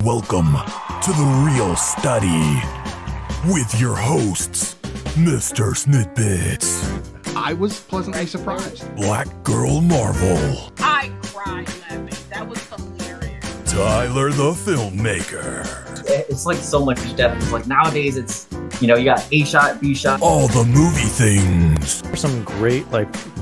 Welcome to the Real Study with your hosts, MrSniDBitS, I was pleasantly surprised. BlackGirlMarvel, I cried laughing. That was hilarious. TylertheFilmmaker. It's like so much depth. It's like nowadays it's, you got A shot, B shot. All the movie things. There's some great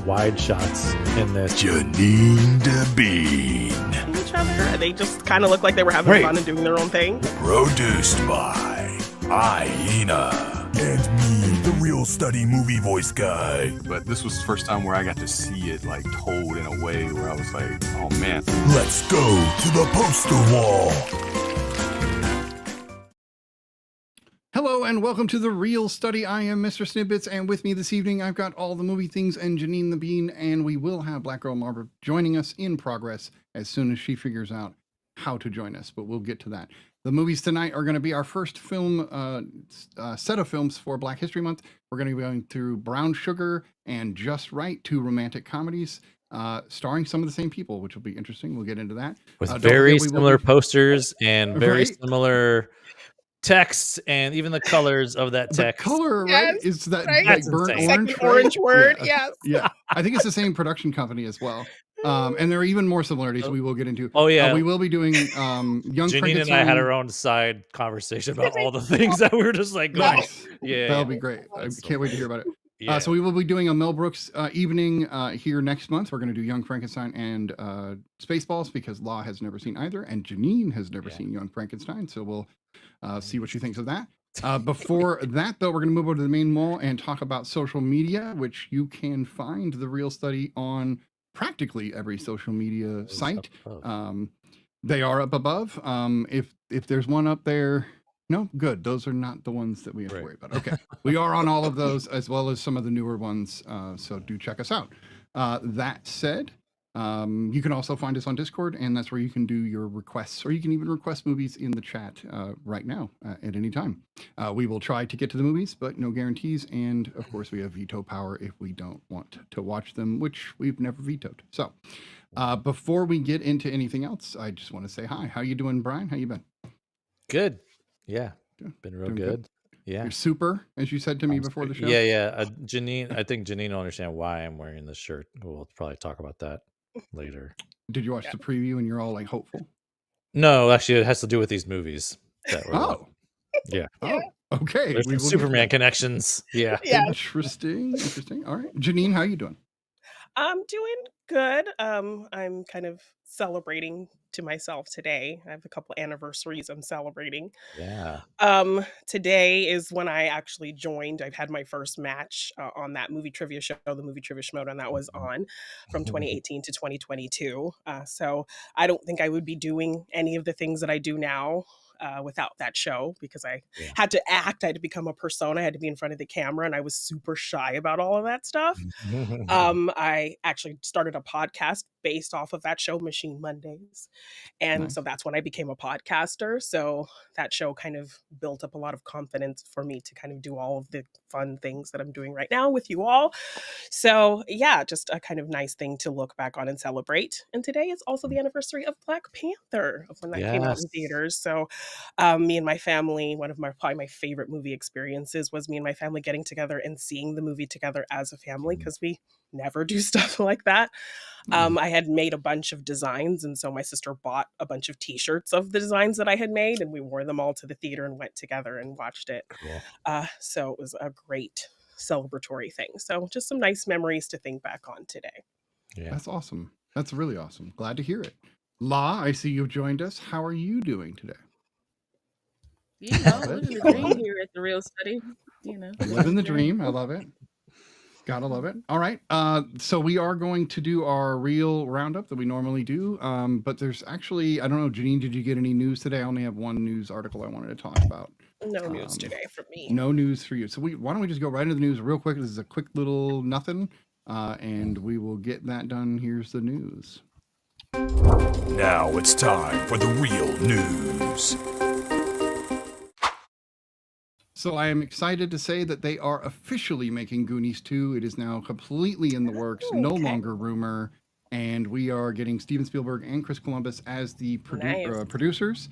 wide shots in this. JeannineDaBean. Each other. They just kind of look like they were having fun and doing their own thing. Produced by Hyena. And me, the Real Study movie voice guy. But this was the first time where I got to see it told in a way where I was like, oh man. Let's go to the poster wall. Hello and welcome to the Real Study. I am MrSniDBitS, and with me this evening I've got all the movie things and JeannineDaBean, and we will have BlackGirlMarvel joining us in progress as soon as she figures out how to join us, but we'll get to that. The movies tonight are going to be our first film set of films for Black History Month. We're going to be going through Brown Sugar and Just Wright, two romantic comedies starring some of the same people, which will be interesting. We'll get into that. With very similar posters and very similar texts, and even the colors of that text. The color, yes, right? Is that right? burnt insane. orange? Second orange word, yes. Yeah. I think it's the same production company as well. And there are even more similarities we will get into. Oh, yeah. We will be doing Young Janine and I had our own side conversation about all the things that we were just like, nice. Yeah. That'll be great. I can't wait to hear about it. Yeah. So we will be doing a Mel Brooks evening here next month. We're going to do Young Frankenstein and Spaceballs because Law has never seen either, and Janine has never seen Young Frankenstein. So we'll see what she thinks of that. Before that, though, we're going to move over to the main wall and talk about social media, which you can find the Real Study on practically every social media site. They are up above. If there's one up there, no, good. Those are not the ones that we have to worry about. Okay. We are on all of those as well as some of the newer ones. So do check us out. That said, you can also find us on Discord, and that's where you can do your requests, or you can even request movies in the chat right now at any time. We will try to get to the movies, but no guarantees. And of course, we have veto power if we don't want to watch them, which we've never vetoed. So before we get into anything else, I just want to say hi. How you doing, Brian? How you been? Good. Yeah. Been real good. Yeah. You're super, as you said to me before the show. Yeah. Janine, I think Janine will understand why I'm wearing this shirt. We'll probably talk about that later. Did you watch the preview and you're all hopeful? No, actually, it has to do with these movies. That were yeah. Oh, okay. There's some Superman connections. Yeah. Interesting. All right. Janine, how you doing? I'm doing good. I'm kind of celebrating to myself today. I have a couple anniversaries I'm celebrating. Yeah. Today is when I actually joined. I've had my first match on that movie trivia show, the movie trivia schmodown that was on from 2018 to 2022. So I don't think I would be doing any of the things that I do now without that show, because I had to act, I had to become a persona, I had to be in front of the camera, and I was super shy about all of that stuff. I actually started a podcast based off of that show, Machine Mondays. And so that's when I became a podcaster. So that show kind of built up a lot of confidence for me to kind of do all of the fun things that I'm doing right now with you all. So yeah, just a kind of nice thing to look back on and celebrate. And today is also the anniversary of Black Panther, of when that came out in theaters. So me and my family, one of probably my favorite movie experiences was me and my family getting together and seeing the movie together as a family, because we never do stuff like that. I had made a bunch of designs, and so my sister bought a bunch of t-shirts of the designs that I had made, and we wore them all to the theater and went together and watched it. Cool. So it was a great celebratory thing. So just some nice memories to think back on today. Yeah, that's awesome. That's really awesome. Glad to hear it. La, I see you've joined us. How are you doing today? Living the dream here at the Real Study. Living the dream. I love it. Gotta love it. All right. So we are going to do our Reel Roundup that we normally do. But there's actually, I don't know, Janine, did you get any news today? I only have one news article I wanted to talk about. No news today for me. No news for you. So why don't we just go right into the news real quick? This is a quick little nothing. And we will get that done. Here's the news. Now it's time for the real news. So I am excited to say that they are officially making Goonies 2. It is now completely in the works, no longer rumor. and we are getting Steven Spielberg and Chris Columbus as the Nice. producers.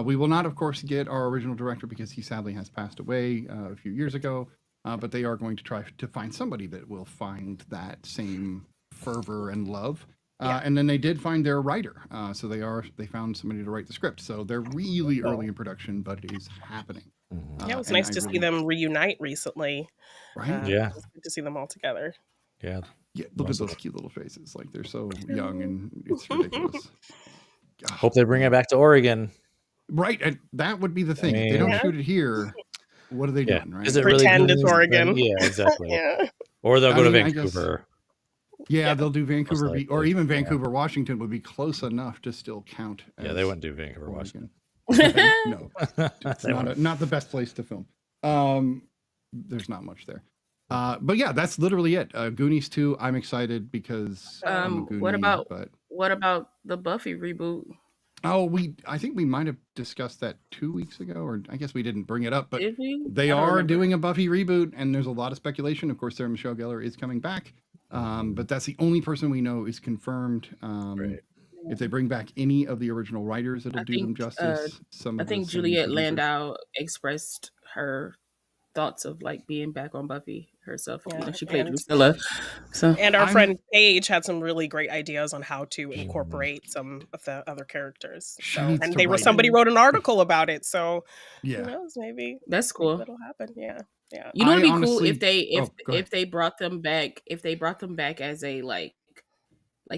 We will not, of course, get our original director because he sadly has passed away a few years ago. But they are going to try to find somebody that will find that same fervor and love. And then they did find their writer. So they found somebody to write the script. So they're really early in production, but it is happening. Yeah, it was nice to see them reunite recently. Right? Yeah. It was good to see them all together. Yeah. Yeah, look at those cute little faces. Like they're so young and it's ridiculous. Hope they bring it back to Oregon. Right. And that would be the thing. If they don't shoot it here, what are they doing? Right? Is it Pretend really it's good? Oregon. Yeah, exactly. Yeah. Or they'll go to I mean, I guess- Vancouver. Yeah, they'll do Vancouver, Most or likely, even Vancouver, Washington would be close enough to still count. Yeah, they wouldn't do Vancouver, Washington. No, it's not the best place to film. There's not much there. But yeah, that's literally it. Goonies 2, I'm excited because I'm a Goonie, what about the Buffy reboot? I think we might have discussed that 2 weeks ago, or I guess we didn't bring it up, but Did we? they I don't are remember. doing a Buffy reboot, and there's a lot of speculation. Of course, Sarah Michelle Gellar is coming back, but that's the only person we know is confirmed. Right. If they bring back any of the original writers, it'll I do them think, justice. I think Juliette Landau expressed her thoughts of like being back on Buffy herself. Yeah, You know, she played and- Drusilla. So And our friend Paige had some really great ideas on how to incorporate some of the other characters. She So, needs and to they were write somebody it. wrote an article about it. So who Yeah, knows? Maybe that's cool. that'll happen. Yeah. Yeah. You know, it'd I be cool honestly- if they Oh, go ahead. if they brought them back as a like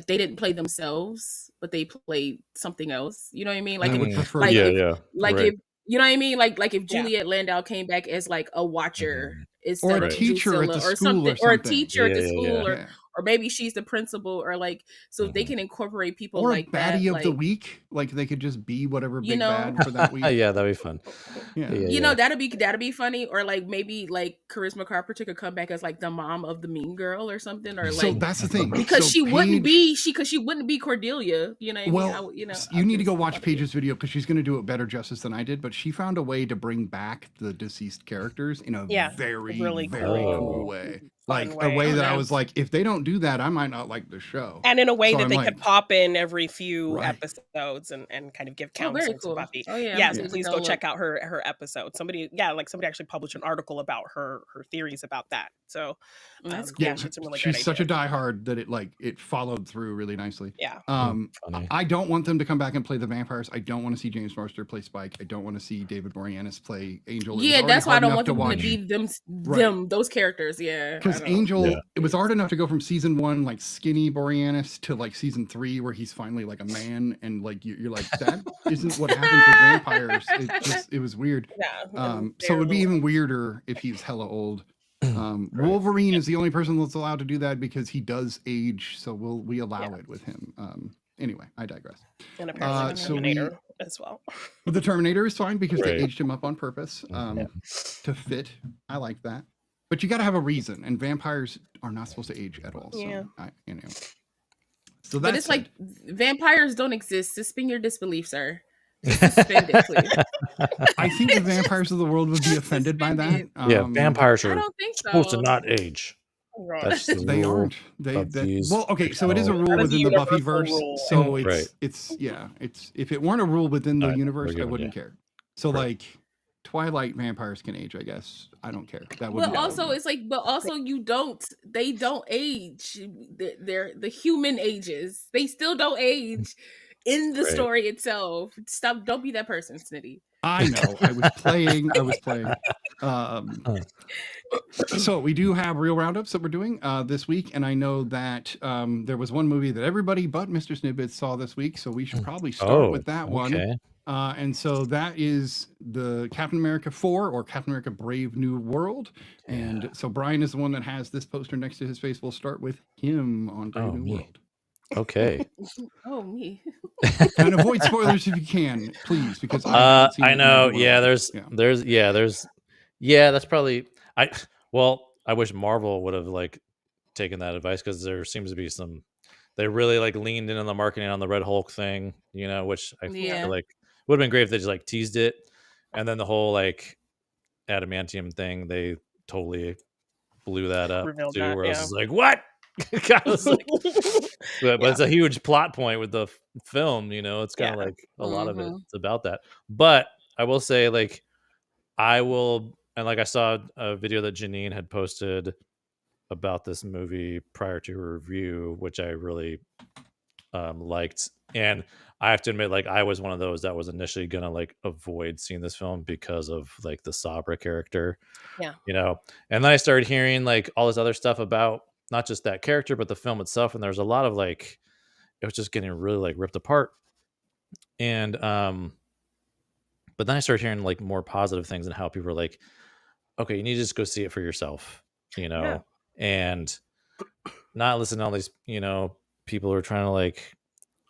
they didn't play themselves, but they played something else. You know what I mean? Like I if, would prefer. like Yeah, if- yeah. like right. if you know what I mean? Like if Yeah. Juliette Landau came back as like a watcher instead Or a of teacher at Drusilla the or school something, or or a something. teacher at the Yeah, yeah, school, Yeah. or maybe she's the principal, or like so they can incorporate people Or like a that. baddie of Like, the week, like they could just be whatever You big know? bad for that week. Yeah, that'd be fun. Yeah. Yeah, you know, that'd be funny. Or like maybe like Charisma Carpenter could come back as like the mom of the mean girl or something, or So like that's the thing. because So she wouldn't Paige- be Cordelia. You know what I mean? Well, you know, you need to go just watch thought of it. Paige's video because she's going to do it better justice than I did. But she found a way to bring back the deceased characters in a Yeah, very, really very cool. cool way. Fun Like a way. way that I Yeah. was like, if they don't do that, I might not like the show. And in a way So that I'm they like- could pop in every few Right. episodes and kind of give Oh, very counsel to cool. Buffy. Oh yeah, Yeah, I'm so gonna please go go look. check out her episode. Somebody actually published an article about her theories about that. So That's yeah, cool. she had some really she's great such a ideas. diehard that it followed through really nicely. Yeah. Funny. I don't want them to come back and play the vampires. I don't want to see James Marster play Spike. I don't want to see David Boreanaz play Angel. It was Yeah, already that's why I hard don't enough want them watch. to be them Right. those characters. Yeah, I Because don't- Angel, Yeah. it was hard enough to go from season 1 like skinny Boreanaz to like season 3 where he's finally like a man, and like you're like that isn't what happens with vampires. It was weird. Yeah. and So it would be they're even weirder if he's hella old. Wolverine is the only person that's allowed to do that because he does age, so we allow it with him. Anyway, I digress. and apparently the so we- Terminator as well. But the Terminator is fine because they Right. aged him up on purpose to fit. I like that. But you got to have a reason, and vampires are not supposed to age at all. So Yeah. So But that's it's like vampires don't exist. Suspend your disbelief, sir. Suspend it, please. I think the vampires of the world would be offended by that. Yeah, vampires I are don't think so. supposed to not age. Right. That's the They rule aren't. of these Well, okay, so it is a rule That is within a the Buffyverse. universal rule. So Right. it's if it weren't a rule within the Alright, universe, we're I good, wouldn't yeah. care. So Right. like Twilight vampires can age, I guess. I don't care. That would But also, it's like, but also, they don't age. They're the human ages. They still don't age in the Right. story itself. Stop! Don't be that person, Snitty. I know. I was playing. So we do have Reel Roundups that we're doing this week, and I know that there was one movie that everybody but MrSniDBitS saw this week, so we should probably start with that one. Okay. And so that is the Captain America 4 or Captain America Brave New World. And so Brian is the one that has this poster next to his face. We'll start with him on Brave Oh, New me. World. Okay. Oh me. And avoid spoilers if you can, please, because I haven't seen I it, know. neither will Yeah, I. that's probably I wish Marvel would have like taken that advice, because there seems to be they really like leaned in on the marketing on the Red Hulk thing, which I Yeah. feel like would have been great if they just like teased it, and then the whole like adamantium thing, they totally blew that up Revealed too, that, where I was yeah. just like, what? I was like, but it's a huge plot point with the film. It's kind of like a lot of it's about that. But I will say, like, and like I saw a video that Janine had posted about this movie prior to her review, which I really liked. And I have to admit, like, I was one of those that was initially gonna like avoid seeing this film because of like the Sabra character. Yeah. And then I started hearing like all this other stuff about not just that character but the film itself, and there's a lot of like, it was just getting really like ripped apart. And but then I started hearing like more positive things and how people were like, okay, you need to just go see it for yourself, and not listen to all these, people who are trying to like,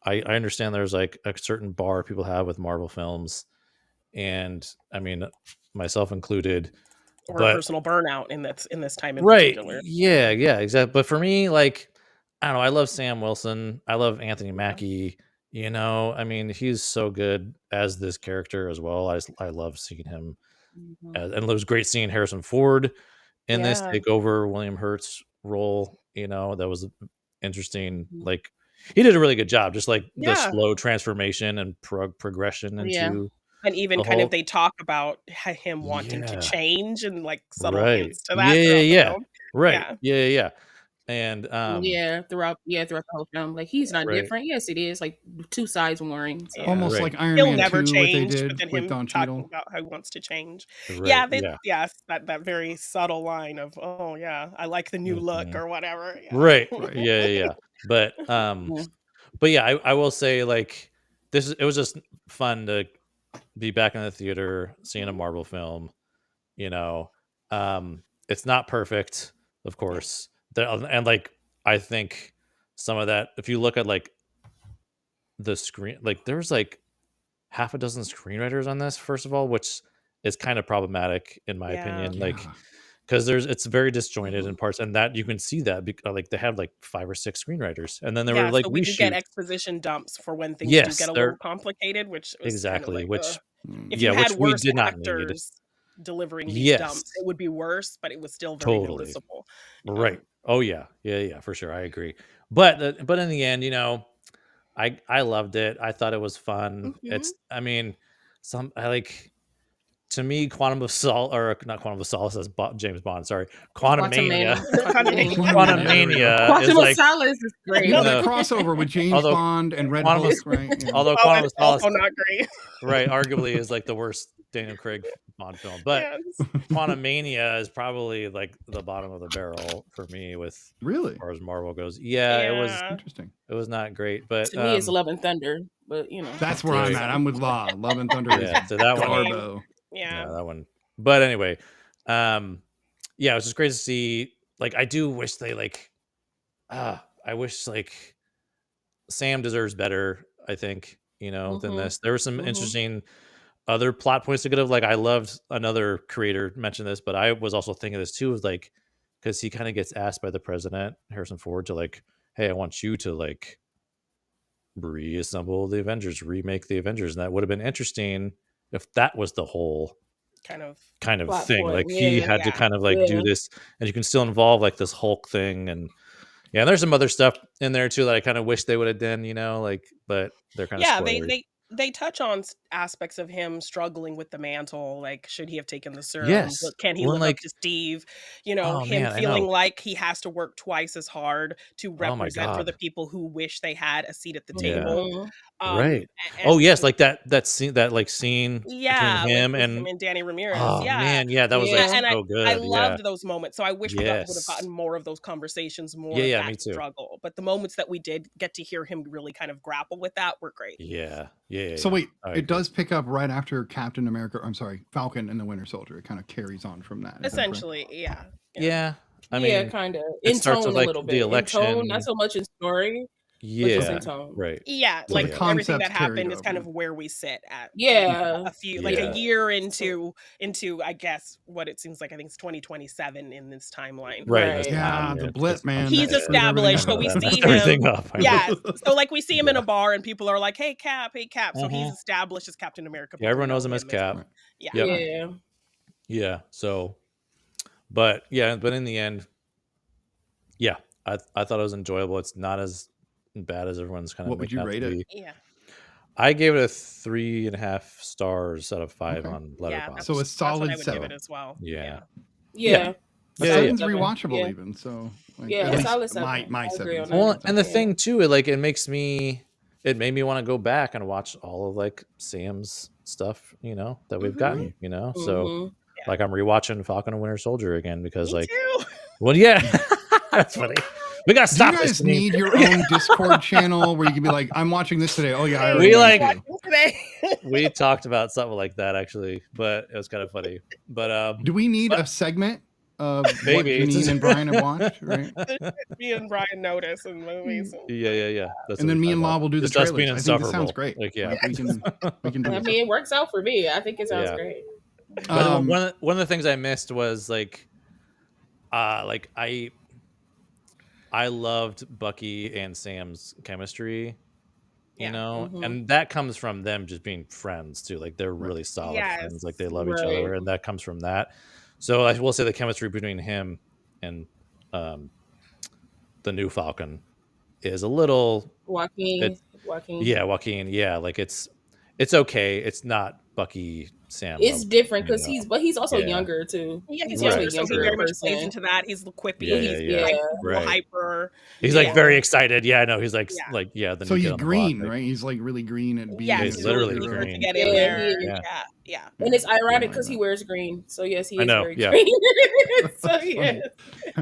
I understand there's like a certain bar people have with Marvel films, and I mean, myself included, Or but personal burnout in this time in right, particular. yeah, exactly. But for me, like, I don't know, I love Sam Wilson, I love Anthony Mackie. I mean, he's so good as this character as well. I love seeing him, and it was great seeing Harrison Ford in this take over William Hurt's role. That was interesting. Like, he did a really good job, just like the slow transformation and progression into and even the kind of Hulk. they talk about him wanting to change and like subtle Right. hints to that throughout the film. Right. Yeah. And throughout the whole film, like, he's not Right. different. Yes, it is like two sides warring. So. Almost Right. like Iron He'll Man never 2, change, what they but then did with him Don talking Cheadle. about how he wants to change. Right. Yes, that very subtle line of, oh yeah, I like the new look or whatever. Yeah. Right. Yeah. But but yeah, I will say, like, it was just fun to be back in the theater seeing a Marvel film. It's not perfect, of course. And like, I think some of that, if you look at like the screen, like, there's like half a dozen screenwriters on this, first of all, which is kind of problematic in my opinion. Like, because it's very disjointed in parts, and that you can see that like they have like 5 or 6 screenwriters, and then there were like so we do get reshoots. exposition dumps for when things do get a little complicated, which was exactly, kind of like, which if you had which we worse did not need. actors delivering these dumps, it would be worse, but it was still very noticeable. Right. Oh yeah, for sure. I agree. But in the end, I loved it. I thought it was fun. It's, I mean, to me, Quantum of Solace, or not Quantum of Solace, that's James Bond. Sorry, Quantumania. Quantum of Solace is great. Well, that crossover with James Bond and Red Hulk, right? Yeah. Although Quantum of Solace, also not great, right? Arguably is like the worst Daniel Craig Bond film, but Quantumania is probably like the bottom of the barrel for me with really as far as Marvel goes. Yeah, it was interesting. It was not great, but to me, it's Love and Thunder. But that's where I'm at. I'm with Law. Love and Thunder. So that one. Yeah, that one. But anyway, it was just great to see. Like, I do wish they like, I wish like Sam deserves better, I think, than this. There were some interesting other plot points to could have, like, I loved, another creator mentioned this, but I was also thinking this too, was like, because he kind of gets asked by the president, Harrison Ford, to like, hey, I want you to like reassemble the Avengers, remake the Avengers. And that would have been interesting if that was the whole kind of thing. Like, he had to kind of like do this, and you can still involve like this Hulk thing. And there's some other stuff in there too that I kind of wish they would have done, like, but they're kind of spoilery. They touch on aspects of him struggling with the mantle. Like, should he have taken the serum? Yes. Can he live up to Steve? Him feeling like he has to work twice as hard to represent for the people who wish they had a seat at the table. Right. Yes, like that scene, between him and Danny Ramirez. Oh man, that was like so good. I loved those moments. So I wish we would have gotten more of those conversations, more of that me too. struggle. But the moments that we did get to hear him really kind of grapple with that were great. So wait, it does pick up right after Captain America. I'm sorry, Falcon and the Winter Soldier. It kind of carries on from that. Essentially, I mean, kind of in tone a little bit. The election, in tone, not so much in story. In tone. Right. Like everything that happened is kind of where we sit at. A year into I guess what it seems like. I think it's 2027 in this timeline. Right. The blip, man. He's established, so we see him. So like we see him in a bar, and people are like, "Hey, Cap, hey, Cap." So he's established as Captain America. Yeah, everyone knows him as Cap. So, but in the end, I thought it was enjoyable. It's not as bad as everyone's kind of. What would you rate it? Yeah. I gave it a 3.5 stars out of 5 Okay. on Yeah, Letterboxd. So a that's what I solid would give 7. it as well. Yeah. Yeah. The Yeah, seven's yeah. rewatchable Yeah. even. So like, Yeah, at a least solid 7. my I agree seven. on that. Well, and the Yeah. thing too, it made me want to go back and watch all of like Sam's stuff, that we've gotten, So Mhm. like I'm rewatching Falcon and Winter Soldier again because Me like, too. well, yeah, that's funny. We gotta Do you stop this. guys need your own Discord channel where you can be like, I'm watching this today. Oh yeah, I already We am like- too. Today. We talked about something like that actually, but it was kind of funny. But Do we need a segment of Maybe. what Janine and Brian have watched, right? Me and Brian notice in movies. yeah. That's And what then we me talked and Ma about. will do the Just us trailers. being I think this sounds insufferable. great. Like, yeah. Like, we can do I this. mean, it works out for me. I think it sounds Yeah. great. But one of the things I missed was like I loved Bucky and Sam's chemistry, Yeah. Mhm. and that comes from them just being friends too. Like they're really solid Yes. friends. Like they love each Right. other, and that comes from that. So I will say the chemistry between him and the new Falcon is a little, Joaquin. yeah, Joaquin, yeah, like it's okay. It's not Bucky Sam. It's different because he's also Yeah. younger too. Yeah, he's Right. younger, so he True. very much plays into that. He's quippy. Yeah, He's yeah. like Right. hyper. He's Yeah. like very excited. Yeah, I know. He's like Yeah. The So new he's kid on the green, block, like- right? He's like really green at being. Yeah, He's he's literally really eager to green. get in Yeah, there. he is. Yeah. And it's ironic Yeah, because I he know. wears green. So yes, he I is know, very yeah. green. so Funny. yeah.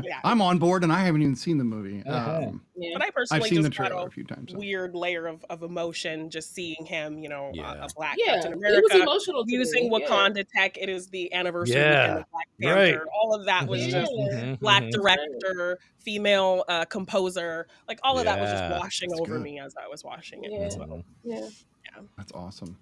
Yeah. I'm on board, and I haven't even seen the movie. Uh-huh. Yeah. But I I've personally seen the just got trailer a a few times. so. weird layer of emotion just seeing him, Yeah. a black Yeah, Captain it was America emotional to using me. Yeah. Wakanda tech. It is the anniversary Yeah, weekend of Black Panther. right. All of that was just Mhm, black mhm. director, female composer, like all of that was just Yeah. washing That's over good. me as I was watching it Yeah. as well. Mhm. Yeah. That's awesome.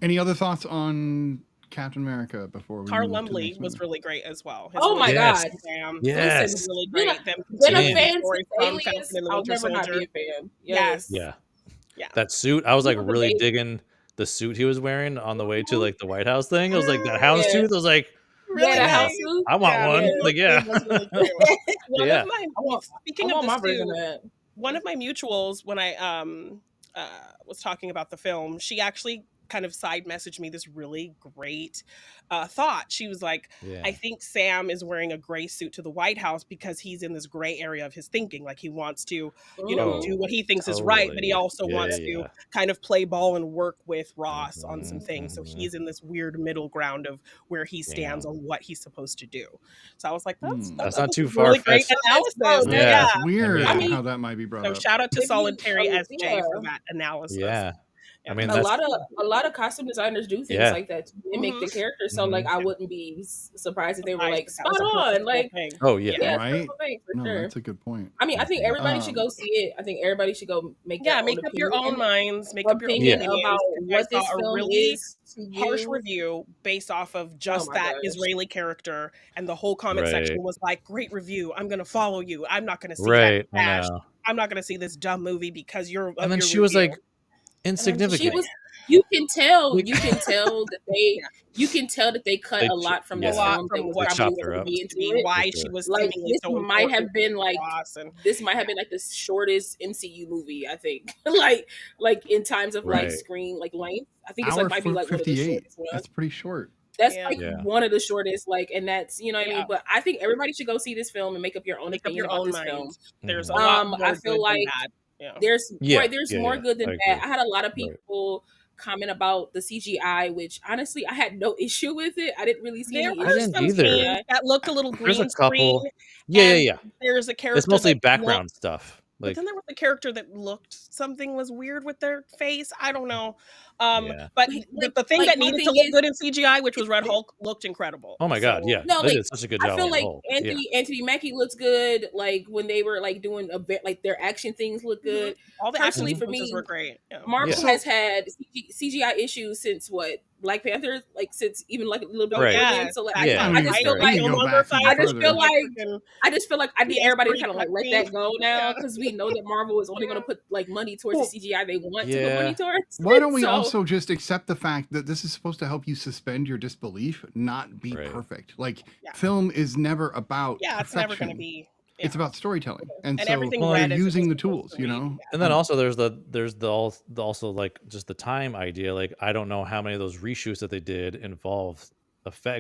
Any other thoughts on Captain America before we Carl move to the Lumbly next was movie? really great as well. Oh my Yes. God. Sam Yes. was really Been a- great. Them Been a continuing the fan story since from Alias. Falcon and the I'll Winter never not Soldier. be a fan. Yes. Yeah. Yeah. That suit, I was like He was really amazing. digging the suit he was wearing on the way to like the White House thing. It was like that Yeah. houndstooth. I was like, Really Yeah, the house nice. suit. I want Yeah, one. yeah. Like, yeah. It was really cute. One Yeah. of my I speaking want of my the version of suit, that. one of my mutuals when I was talking about the film, she actually kind of side messaged me this really great thought. She was like, Yeah. I think Sam is wearing a gray suit to the White House because he's in this gray area of his thinking. Like he wants to, Oh, do what he thinks is right, but he totally. also Yeah, wants yeah, to yeah. kind of play ball and work with Ross on some Mhm, things. So mhm. he's in this weird middle ground of where he stands Damn. on what he's supposed to do. So I was like, Hmm. That's not too really great far-fetched. analysis. Oh, Yeah. Yeah. It's weird I mean- how that might be brought So up. shout out to If you- Solid Terry I mean, SJ for yeah. that analysis. Yeah. I mean, A that's lot of costume designers do things Yeah. like that to mimic the Mhm. character. So like I wouldn't be surprised if they were like That was spot a on. purposeful Like thing. oh yeah. yeah, Right? it's a thing for No, sure. that's a good point. I mean, I think everybody should Um, go see it. I think everybody should go make Yeah, their make own up your opinion. own minds, make up your own Opinion opinions. about I what this saw a film really is to harsh you. review based off of just my that gosh. Israeli character, and the whole comment Right. section was like, "Great review. I'm gonna follow you. I'm not gonna see Right. that I trash. know. I'm not gonna see this dumb movie because you're." And then she was like insignificant. She was. You can tell. Like- You can tell that they. Yeah. You can tell that they cut They a ch- lot from yeah. this a lot film that from was what They she probably chopped her was up. supposed supposed to to be be, into it. why For she sure. was Like seemingly this so might have important been to like Ross, and this might have been like the shortest MCU movie, I think. like in times of like Right. screen like length. I think it's Hour like might be like one of the 58. shortest ones. That's pretty short. That's Yeah. like Yeah. one of the shortest, like, and that's you know what I Yeah. mean. But I think everybody should go see this film and make up your own make up opinion your about own this mind. film. There's a Mhm. lot more I feel good like than bad. Yeah. There's Yeah. there's Yeah, more yeah. good than I bad. agree. I had a lot of Right. people comment about the CGI, which honestly I had no issue with it. I didn't really see There any were I issue didn't some with either. CGI. scenes that looked a little There's green a couple. screen. Yeah, and yeah. There's a character It's mostly that background looked, stuff. but Like then there was a character that looked something was weird with their face. I don't know. Yeah. But Like- the thing like, that my needed thing to look is- good in CGI, which was Red Hulk, looked incredible. oh my god, So- yeah. No, They like, did such a good job I feel on the like whole. Yeah. Anthony Mackie looks good. Like when they were like doing a bit, like their action things look good. All the Personally, action for sequences me, were great. Yeah. Marvel Yeah. has had CGI issues since what Black Panther, like since even like a little bit Right. before then. So like, Yeah. I just feel We like can go back even I just further. feel like I need Yeah, everybody to pretty kind of like let quickly. that go now Yeah. because we know that Marvel is only going to put like money towards Well, the CGI they want to yeah. put money towards. Why don't we So- also just accept the fact that this is supposed to help you suspend your disbelief, not be Right. perfect? Like Yeah. film is never about Yeah, it's perfection. never going to be. It's about storytelling, and And so everything they're read is using the supposed tools, to you read. know. And then also there's the also like just the time idea. Like I don't know how many of those reshoots that they did involve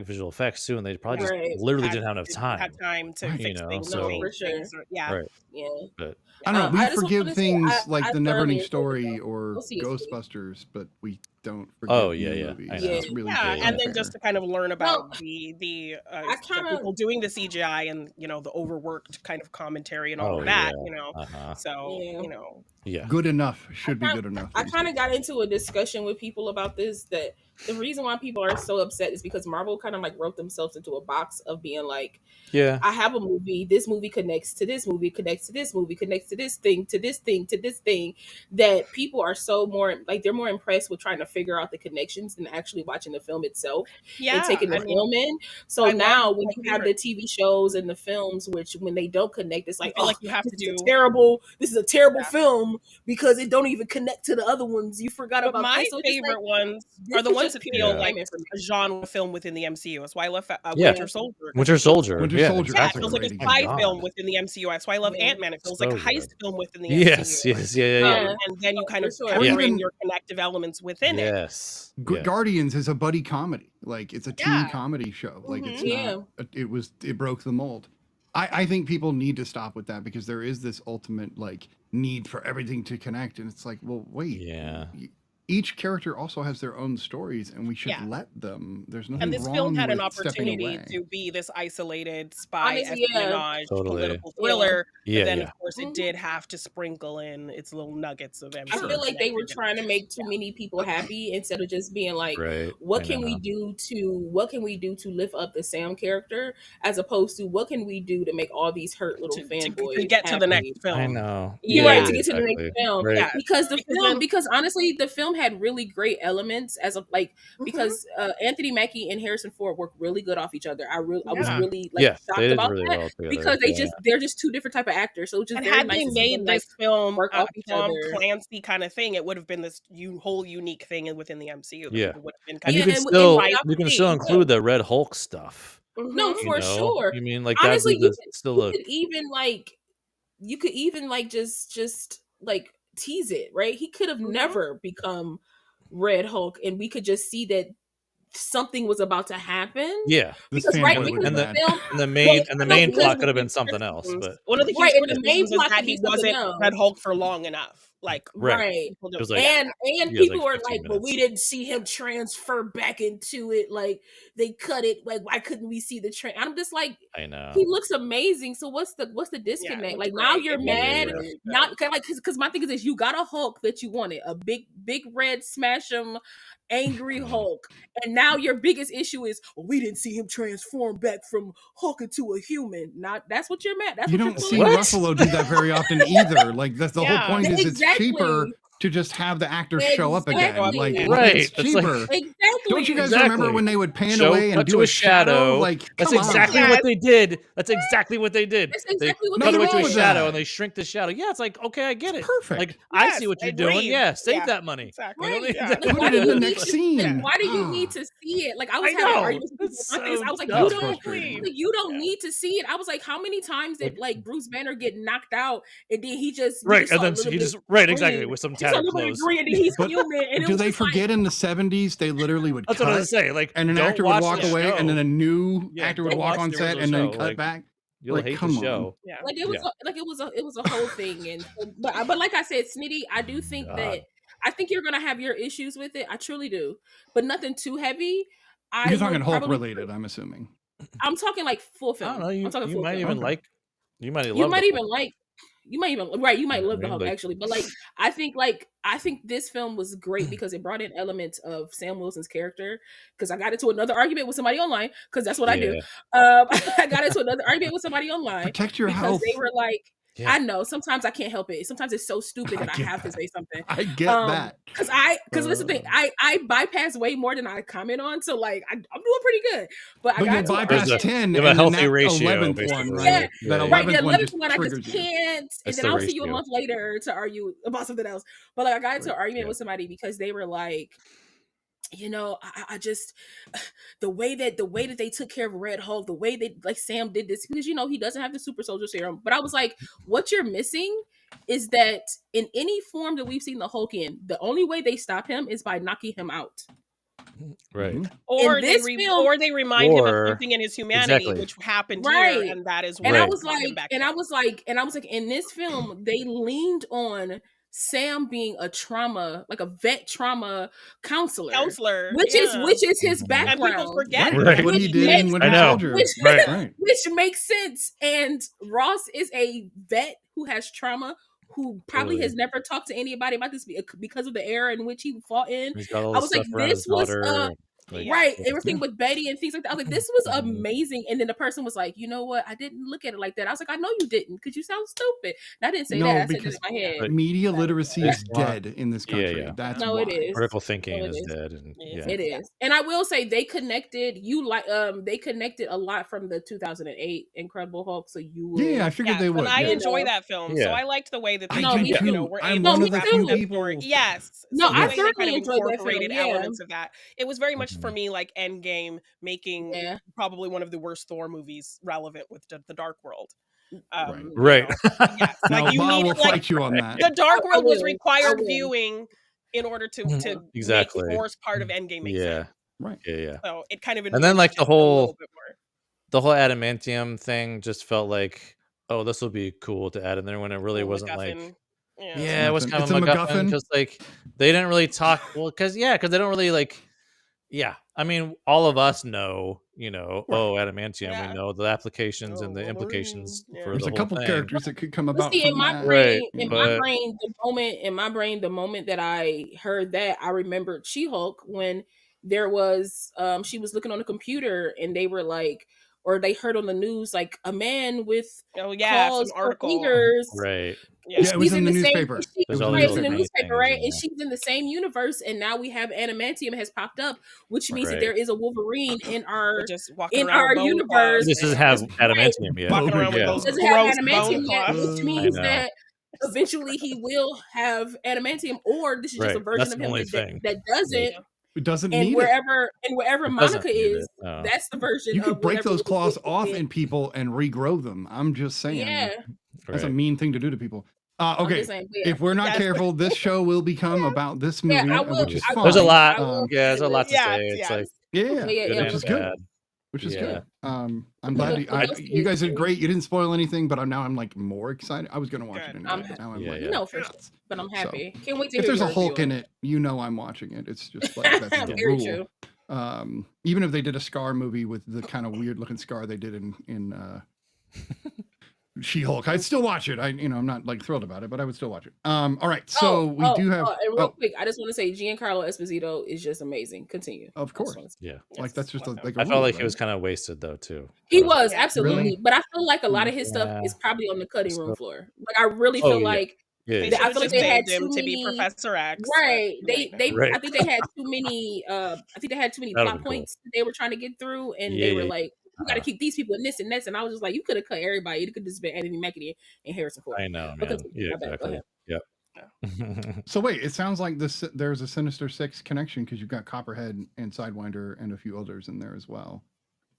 visual effects too, and they probably just Right. literally didn't have enough Didn't time. have time to Right. fix You know, things, so- to change for sure. things. Yeah. Right. Yeah. But I don't know. We I just forgive wanted to say, things like I the Neverending thoroughly enjoyed Story it. or Go see it, Steve. Ghostbusters, but we don't forgive Oh, yeah, new yeah, movies. I know. It's really Yeah, just and then unfair. just to kind of learn about Well, the I kinda- people doing the CGI and the overworked kind of commentary and all Oh, of that, yeah. Uh-huh. So Yeah. Yeah. Good enough should be good enough. I these kind of days. got into a discussion with people about this, that the reason why people are so upset is because Marvel kind of like wrote themselves into a box of being like, Yeah. I have a movie, this movie connects to this movie, connects to this movie, connects to this thing, to this thing, to this thing, that people are so more like they're more impressed with trying to figure out the connections than actually watching the film itself and taking the film in. So I now love when my you have the TV shows and the films, which when they don't connect, it's like, feel oh, like you have this to is do- a terrible, this is a terrible film because it don't even connect to the other ones. You forgot But about my this. So it's just favorite like, ones this are the is ones just that pure feel like information. a genre film within the MCU. That's why I love Yeah. Winter Soldier. 'cause Winter it feels Soldier. Winter Yeah, Soldier, Yeah, it that's a feels like a great spy example. film within the MCU. That's why I love Yeah. Ant-Man. It feels So like a heist good. film within the Yes, MCU. yes, yeah. And then you kind For of sure. pepper Or in even- your connective elements within it. Yes. G- Yeah. Guardians is a buddy comedy. Like it's a teen Yeah. comedy show. Like it's Mhm. not. It broke the mold. I think people need to stop with that because there is this ultimate like need for everything to connect, and it's like, well, wait. Yeah. Each character also has their own stories, and we should Yeah. let them. There's nothing And this wrong film had an with stepping opportunity away. to be this isolated spy Honestly, yeah. espionage Totally. political thriller. Yeah, But then, yeah. of course, it did have to sprinkle in its little nuggets of I MCU. feel like they were connectivity. trying to make too many people happy instead of just being like, Right. what I can we know. do to lift up the Sam character, as opposed to what can we do to make all these hurt little to fanboys get to the happy? next film. I know. You're Yeah, right, to get to the exactly. next film. Right. Yeah. Because the Because film, then- because honestly, the film had really great elements as a like Mhm. because Anthony Mackie and Harrison Ford work really good off each other. I was Yeah. really like Yeah, shocked they did about really that well together. because Yeah. they're just two different type of actors. So it's just And very had nice they to see made them, this like, film work off each Tom other. Clancy kind of thing, it would have been this whole unique thing within the MCU. that Yeah. people would have been And kind you of can and still right off you can the still gate, include the Red Hulk stuff. No, Mhm. You for know? sure. You mean like Honestly, that still you a could even like just like tease it, right? He could have Mhm. never become Red Hulk, and we could just see that something was about to happen. yeah. This Because right, fanboy would because be the bad. film, And the no, main because plot could have been something else, but one of the huge Right, and the main criticisms is plot that could be he something wasn't else. Red Hulk for long enough. Like, Right. people It don't- was like and he has, people like, were 15 like, but we minutes. didn't see him transfer back into it. Like they cut it. Like why couldn't we see the train? I'm just like, I know. he looks amazing. So what's the disconnect? it like was now great. you're It was mad. really good. Not like because my thing is this: you got a Hulk that you wanted, a big red smash him, angry Hulk, and now your biggest issue is, well, we didn't see him transform back from Hulk into a human. Not that's what you're mad. That's You what don't you're see pulling. What? Ruffalo do that very often either. Like that's the Yeah. whole point. Is Exactly. it's cheaper to just have the actor show up again. Exactly. Like Right. it's It's like- cheaper. Exactly. Don't you guys Exactly. remember when they would pan Show- away and cut do to a a shadow. shadow? Like That's come on. exactly Yeah. what they did. That's exactly what they did. That's They exactly what cut they away did. to a With shadow that. and they shrink the shadow. Yeah, it's like, okay, I get it. Perfect. Like I Yes, see what you're I doing. agree. Yeah, save Yeah. that money. Exactly. You know what I mean? Yeah. Like, Put why it do in you the need next to- scene. Why do you Ah. need to see it? Like I was I having know. arguments with people It's about this. so I was like, dumb. you That's don't, frustrating. like, you don't need to see it. I was like, how many times did like Bruce Banner get knocked out and then he just Right, saw and a then little he bit just of exactly green. with some He saw a tattered little bit of clothes. green and then he's But human. And it Do was they just like, forget in the 70s they literally would That's what I cut was saying. Like, and an don't actor would watch walk the away and then show. a new Yeah, actor would don't walk watch on the set original and then show. cut Like, back? You'll Like, hate come the on. show. Yeah. like it was it was a whole thing. And but like I said, Snitty, I do think God. that I think you're gonna have your issues with it. I truly do, but nothing too heavy. You're talking would Hulk probably- related, I'm assuming. I'm talking like full I film. don't know. You, I'm talking you full might film. even Okay. like. You might You love might the even Hulk. like. You might even right. You might Yeah, love I the mean, Hulk like- actually, but like I think this film was great because it brought in elements of Sam Wilson's character. Because I got into another argument with somebody online because that's what I do. I got into another argument with somebody online Protect your because health. they were like, Yeah. I know sometimes I can't help it. Sometimes it's so stupid that I get have to that. say something. I get that. Because listen, thing, I bypass way more than I comment on, so like I'm doing pretty good. But I But got you to bypass There's a- 10 you have a and then healthy that ratio, 11th one, basically. right? Yeah. That Yeah. Right, 11th the one 11th just one I triggers just you. can't, and That's then the I'll see you a ratio. month later to argue about something else. But like I got into an argument Yeah. with somebody because they were like, I just the way that they took care of Red Hulk, the way that like Sam did this, because he doesn't have the super soldier serum. But I was like, what you're missing is that in any form that we've seen the Hulk in, the only way they stop him is by knocking him out. Right. Mhm. Or they remind him of Or- something in his humanity, exactly. which happened Right. here, and that is And why I Right. was brought him like, back and in. I was like, in this film, they leaned on Sam being a vet trauma counselor, which is his Mhm. background. And people forget Right. Right. What he did in Winter I know. Soldier. Right. Right. which makes sense. And Ross is a vet who has trauma, who probably Totally. has never talked to anybody about this because of the era in which he fought in. He's got all I this was like, stuff around his this was daughter. Like, right, yeah. everything with Betty and things like that. I was like, this was amazing. And then the person was like, you know what? I didn't look at it like that. I was like, I know you didn't, because you sound stupid. And I didn't say No, that. I said because that in my head. But- media literacy is It's not- dead in this Yeah, country. yeah. That's No, why. it is. Critical thinking No, it is is. dead. And yeah. It is. And I will say they connected they connected a lot from the 2008 Incredible Hulk. So you will Yeah, I figured they would. And I yeah. enjoy that film, so Yeah. I liked the way that I they No, do me kind of, too. were I'm able one to of the wrap few up that people. story. Yes. No, So I the way they thoroughly kind of enjoyed that film, incorporated yeah. elements of that. It was very much for Mhm. me like Endgame making Yeah. probably one of the worst Thor movies relevant with the Dark World. Right. Yes, Now, like you Bob need will like fight you on that. the Dark I World was will. I required will. viewing in order to Exactly. make Thor's part of Endgame make Yeah. sense. Right. Yeah. So it kind of And then, like, enriched it a little bit more. the whole adamantium thing just felt like, oh, this will be cool to add in there when it really Little wasn't like. MacGuffin. Yeah, it was Nothing. kind It's of a a MacGuffin MacGuffin. because like they didn't really talk. Well, because they don't really like. Yeah, I mean, all of us know, oh, adamantium. Yeah. We know the applications and the Wolverine. implications Yeah. for There's the a whole couple thing. characters that could come But about see, in from my that. brain, Right, in but- my brain, the moment that I heard that, I remembered She-Hulk when there was she was looking on the computer and they were like, or they heard on the news like a man with claws some for article. fingers. Right. Yeah. Yeah, it was She's in the same- newspaper. she- There's It all was right, these in the little newspaper, things right? in And there. she's in the same universe, and now we have adamantium has popped up, which means Right. that there is a Wolverine in our Just walking in around our with bone universe. claws. This doesn't have adamantium yet. Walking around with Yeah. those doesn't have gross adamantium bone yet, claws. which means know. that eventually he will have adamantium, or this is just a Right. version That's of the him only that, thing. that doesn't. Yeah. It doesn't And need it. wherever It Monica doesn't need is, it. Oh. that's the version. You could of break whatever those claws Wolverine off is. in people and regrow them. I'm just saying. Yeah, That's a Right. mean thing to do to people. I'm Okay. just saying, but yeah. If we're not Yes. careful, this show will become about this movie, I will. which is I fine. There's a will. lot. I will. Yeah, there's a lot to Yes, say. It's yes. like Yeah, Yeah, good yeah, which is and good. bad. Which is Yeah. good. I'm But glad look, what else you guys did is- great. You didn't spoil anything, but now I'm like more excited. I was gonna watch it Good. anyway. I'm but now I'm Yeah, like, yeah. No, for sure. yes. But I'm So, happy. Can't wait to If hear there's a your Hulk review in on it, I'm watching it. It's just like that's the Very rule. true. Even if they did a Scar movie with the kind of weird looking Scar they did in She-Hulk, I'd still watch it. I'm not like thrilled about it, but I would still watch it. All right, so we do have. And real quick, I just want to say Giancarlo Esposito is just amazing. Continue. Of course. Yeah. Like that's just like I a felt rule, like he right? was kind of wasted though too. He was Yeah. absolutely, Really? but I feel like a lot of his stuff Yeah. is probably on the cutting room So- floor. Like I really Oh, feel yeah. like Yeah. They yeah. should have feel like just they had saved him too to be many- Professor X. right. They Right. I think they had too many. I think they had too many That would've plot been cool. points that they were trying to get through, and Yeah, they were yeah. like, "You got to keep these people in this and this." And I was just like, "You could have cut everybody. It could have just been Anthony Mackie and Harrison Ford." I know, But man. continue. Yeah, My bad. Go exactly. ahead. Yep. So wait, it sounds like there's a Sinister Six connection because you've got Copperhead and Sidewinder and a few others in there as well.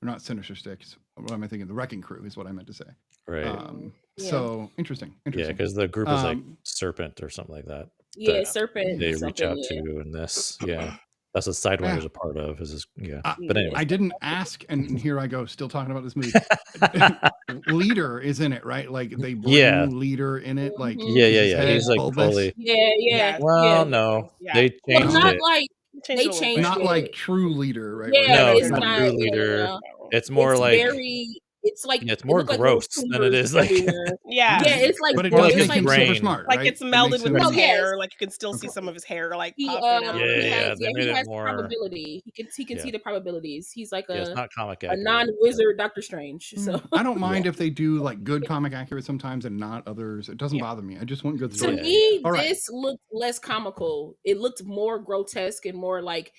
Or not Sinister Six. What am I thinking? The Wrecking Crew is what I meant to say. Right. Yeah. So interesting. Yeah, Interesting. because the group is like Um, Serpent or something like that. Yeah, that Serpent. They reach something, out yeah. to in this. Yeah. That's what Sidewinder's Yeah. a part of. Is this, yeah. Uh, But anyway. I didn't ask, and here I go, still talking about this movie. Leader is in it, right? Like they bring Yeah. Leader in it. Like Mhm. Yeah, his yeah. head He's like bulbous. fully. Yeah. Well, yeah. no. Yeah. They Well, changed not it. like They they changed Not it. like true Leader, right? Yeah, No, it's it's not not true yeah, leader. no. It's more It's like very. It's like Yeah, it's it more looked like gross little than it tumors is like everywhere. Yeah. Yeah, it's like But it More does like make his him super brain. smart, Like right? it's It melded makes with him- his No, yes. hair. Like you can still see some of his hair like He popping out. Yeah, he yeah, has, they he made it has more- probability. He can Yeah. see the probabilities. He's like yeah, it's a not comic a accurate. non-wizard Doctor Strange. So I don't mind if they do like good comic accurate sometimes and not others. It doesn't Yeah. bother me. I just want good to story. Yeah. me, All right. this looked less comical. It looked more grotesque and more like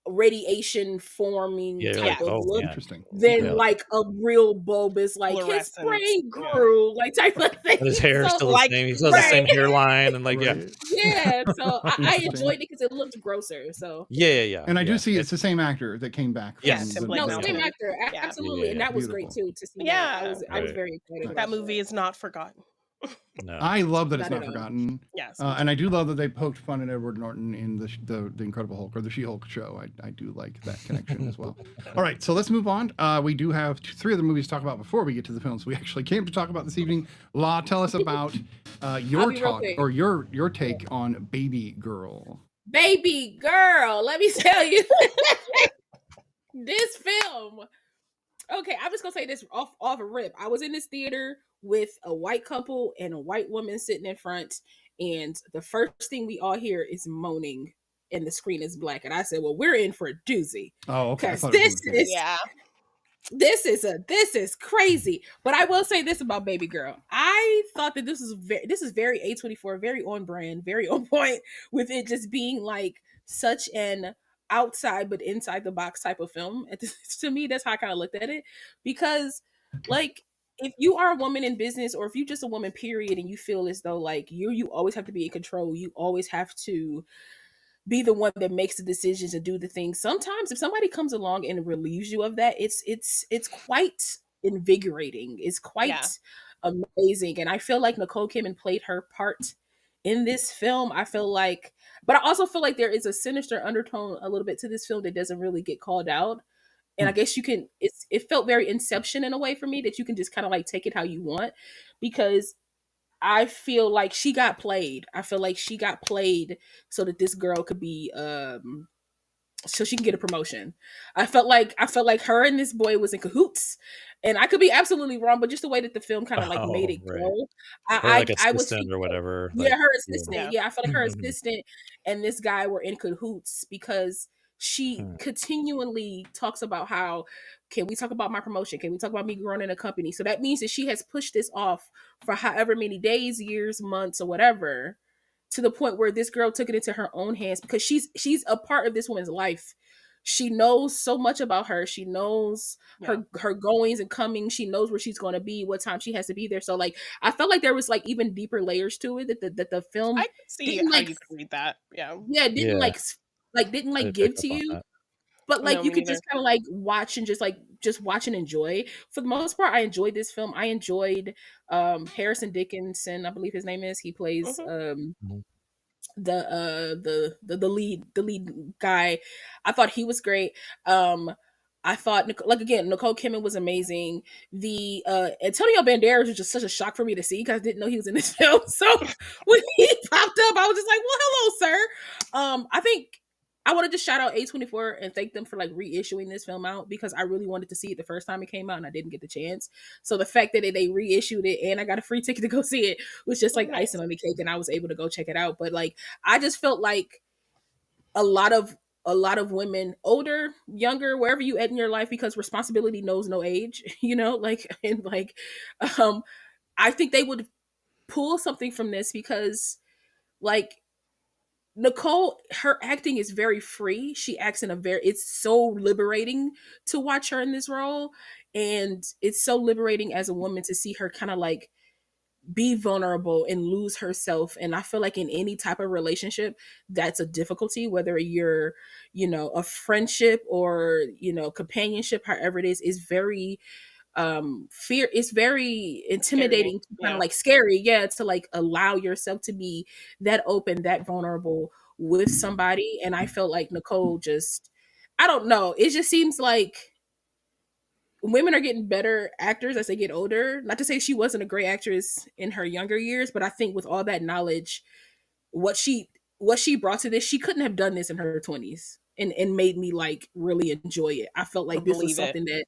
radiation forming Yeah, type of look Interesting. than Yeah. like a real bulbous, like his Fluorescent. brain grew, like type of thing. And his hair is So, still the like, same. He still has the same hairline and like Right. yeah, so I Interesting. enjoyed it because it looked grosser. So yeah. And I do yeah. see it's the same actor that came back. Yeah, from Tim the- Blake no, Mountain. same actor, Yeah. absolutely, and that was great Beautiful. too to see. Yeah. that. I was Right. very excited. That about movie is not forgotten. No. I love that it's Not not at all. forgotten. Yes. And I do love that they poked fun at Edward Norton in the Incredible Hulk or the She-Hulk show. I do like that connection as well. All right, so let's move on. We do have 3 other movies to talk about before we get to the films we actually came to talk about this evening. La, tell us about your be real talk quick. or your take on Baby Girl. Baby girl, let me tell you, this film. Okay, I'm just gonna say this off a rip. I was in this theater with a white couple and a white woman sitting in front, and the first thing we all hear is moaning, and the screen is black. And I said, "Well, we're in for a doozy." Oh, okay. I Because thought it was this gonna be- is Yeah. this is crazy. But I will say this about Baby Girl. I thought that this is very A24, very on brand, very on point, with it just being like such an outside but inside the box type of film. To me, that's how I kind of looked at it, because like if you are a woman in business, or if you just a woman period, and you feel as though like you always have to be in control, you always have to be the one that makes the decisions and do the things. Sometimes if somebody comes along and relieves you of that, it's quite invigorating. It's quite amazing. And I feel like Nicole Kidman played her part in this film. I feel like, but I also feel like there is a sinister undertone a little bit to this film that doesn't really get called out. And I guess you can, it felt very Inception in a way for me, that you can just kind of like take it how you want, because I feel like she got played. I feel like she got played so that this girl could be so she can get a promotion. I felt like her and this boy was in cahoots. And I could be absolutely wrong, but just the way that the film kind of like made it right. go. Or like I was assistant or whatever. Yeah, like, her assistant. Yeah. Yeah, I felt like her assistant and this guy were in cahoots, because she continually talks about how, can we talk about my promotion? Can we talk about me growing in a company? So that means that she has pushed this off for however many days, years, months, or whatever, to the point where this girl took it into her own hands, because she's a part of this woman's life. She knows so much about her. She knows her goings and comings. She knows where she's going to be, what time she has to be there. So like, I felt like there was like even deeper layers to it that the film I can see didn't how like you can read that. Yeah. didn't like didn't like give to you. But like No, you me could neither. just kind of like watch and just watch and enjoy. For the most part, I enjoyed this film. I enjoyed Harrison Dickinson, I believe his name is. He plays the lead guy. I thought he was great. I thought, like, again, Nicole Kidman was amazing. The Antonio Banderas was just such a shock for me to see, because I didn't know he was in this film. So when he popped up, I was just like, well, hello, sir. I think I wanted to shout out A24 and thank them for like reissuing this film out, because I really wanted to see it the first time it came out and I didn't get the chance. So the fact that they reissued it and I got a free ticket to go see it was just like icing on the cake, and I was able to go check it out. But like, I just felt like a lot of women, older, younger, wherever you at in your life, because responsibility knows no age, you know, like, and like, I think they would pull something from this, because like, Nicole, her acting is very free. She acts in it's so liberating to watch her in this role. And it's so liberating as a woman to see her kind of like be vulnerable and lose herself. And I feel like in any type of relationship, that's a difficulty, whether you're, you know, a friendship or, you know, companionship, however it is very fear. It's very intimidating, kind of like scary, to like allow yourself to be that open, that vulnerable with somebody. And I felt like Nicole just, I don't know, it just seems like women are getting better actors as they get older. Not to say she wasn't a great actress in her younger years, but I think with all that knowledge, what she brought to this, she couldn't have done this in her 20s and made me like really enjoy it. I felt like this was something that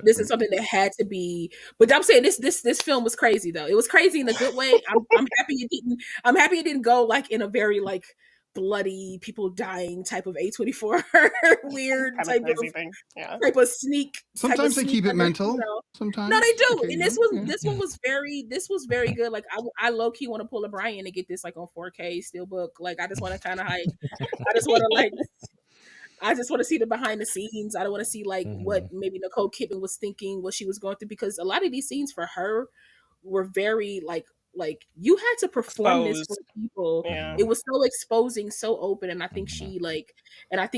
this is something that had to be. But I'm saying this film was crazy though. It was crazy in a good way. I'm happy it didn't go like in a very like bloody, people dying type of A24 weird type of sneak. Sometimes they keep it mental. You know. Sometimes no, they do. And this one was very good. Like I low key want to pull a Brian and get this like on 4K steelbook. Like I just want to kind of I just want to like I just want to see the behind the scenes. I don't want to see like Mhm. what maybe Nicole Kidman was thinking, what she was going through, because a lot of these scenes for her were very like you had to perform this for Exposed. people. Yeah. It was so exposing, so open, and I think Mhm.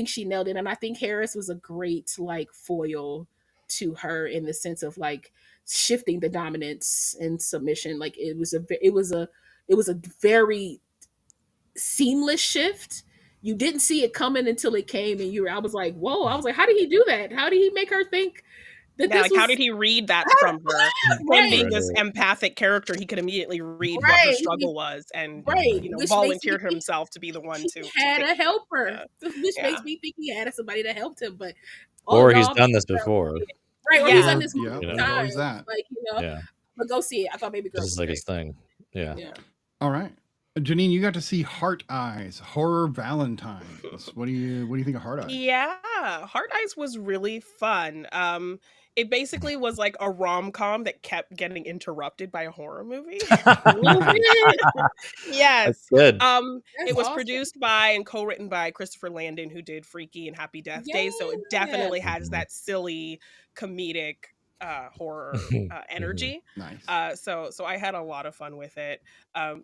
she nailed it. And I think Harris was a great like foil to her in the sense of like shifting the dominance and submission. Like it was a very seamless shift. You didn't see it coming until it came, and I was like, whoa! I was like, how did he do that? How did he make her think that Yeah, this like how did was he read that from her? Him right? being this Right. empathic character, he could immediately read what her Right, struggle was, and right. you know, Which makes me volunteered think himself to be the one he to had fix. a helper, Yeah, which yeah, makes me think he had somebody that helped him. But all Or in he's all, done this before. right? Or he's yeah. done Or this yeah, You multiple know. there's always times, that. like Yeah. But go see it. I thought Baby Girl This was is like great. his thing. Yeah. Yeah. All right. Janine, you got to see Heart Eyes, Horror Valentines. What do you think of Heart Eyes? Yeah, Heart Eyes was really fun. It basically was like a rom-com that kept getting interrupted by a horror movie. Nice. Yes. That's good. That's It was awesome. produced by and co-written by Christopher Landon, who did Freaky and Happy Death Day. So it definitely has Mhm. that silly comedic horror Mhm. energy. Nice. So I had a lot of fun with it.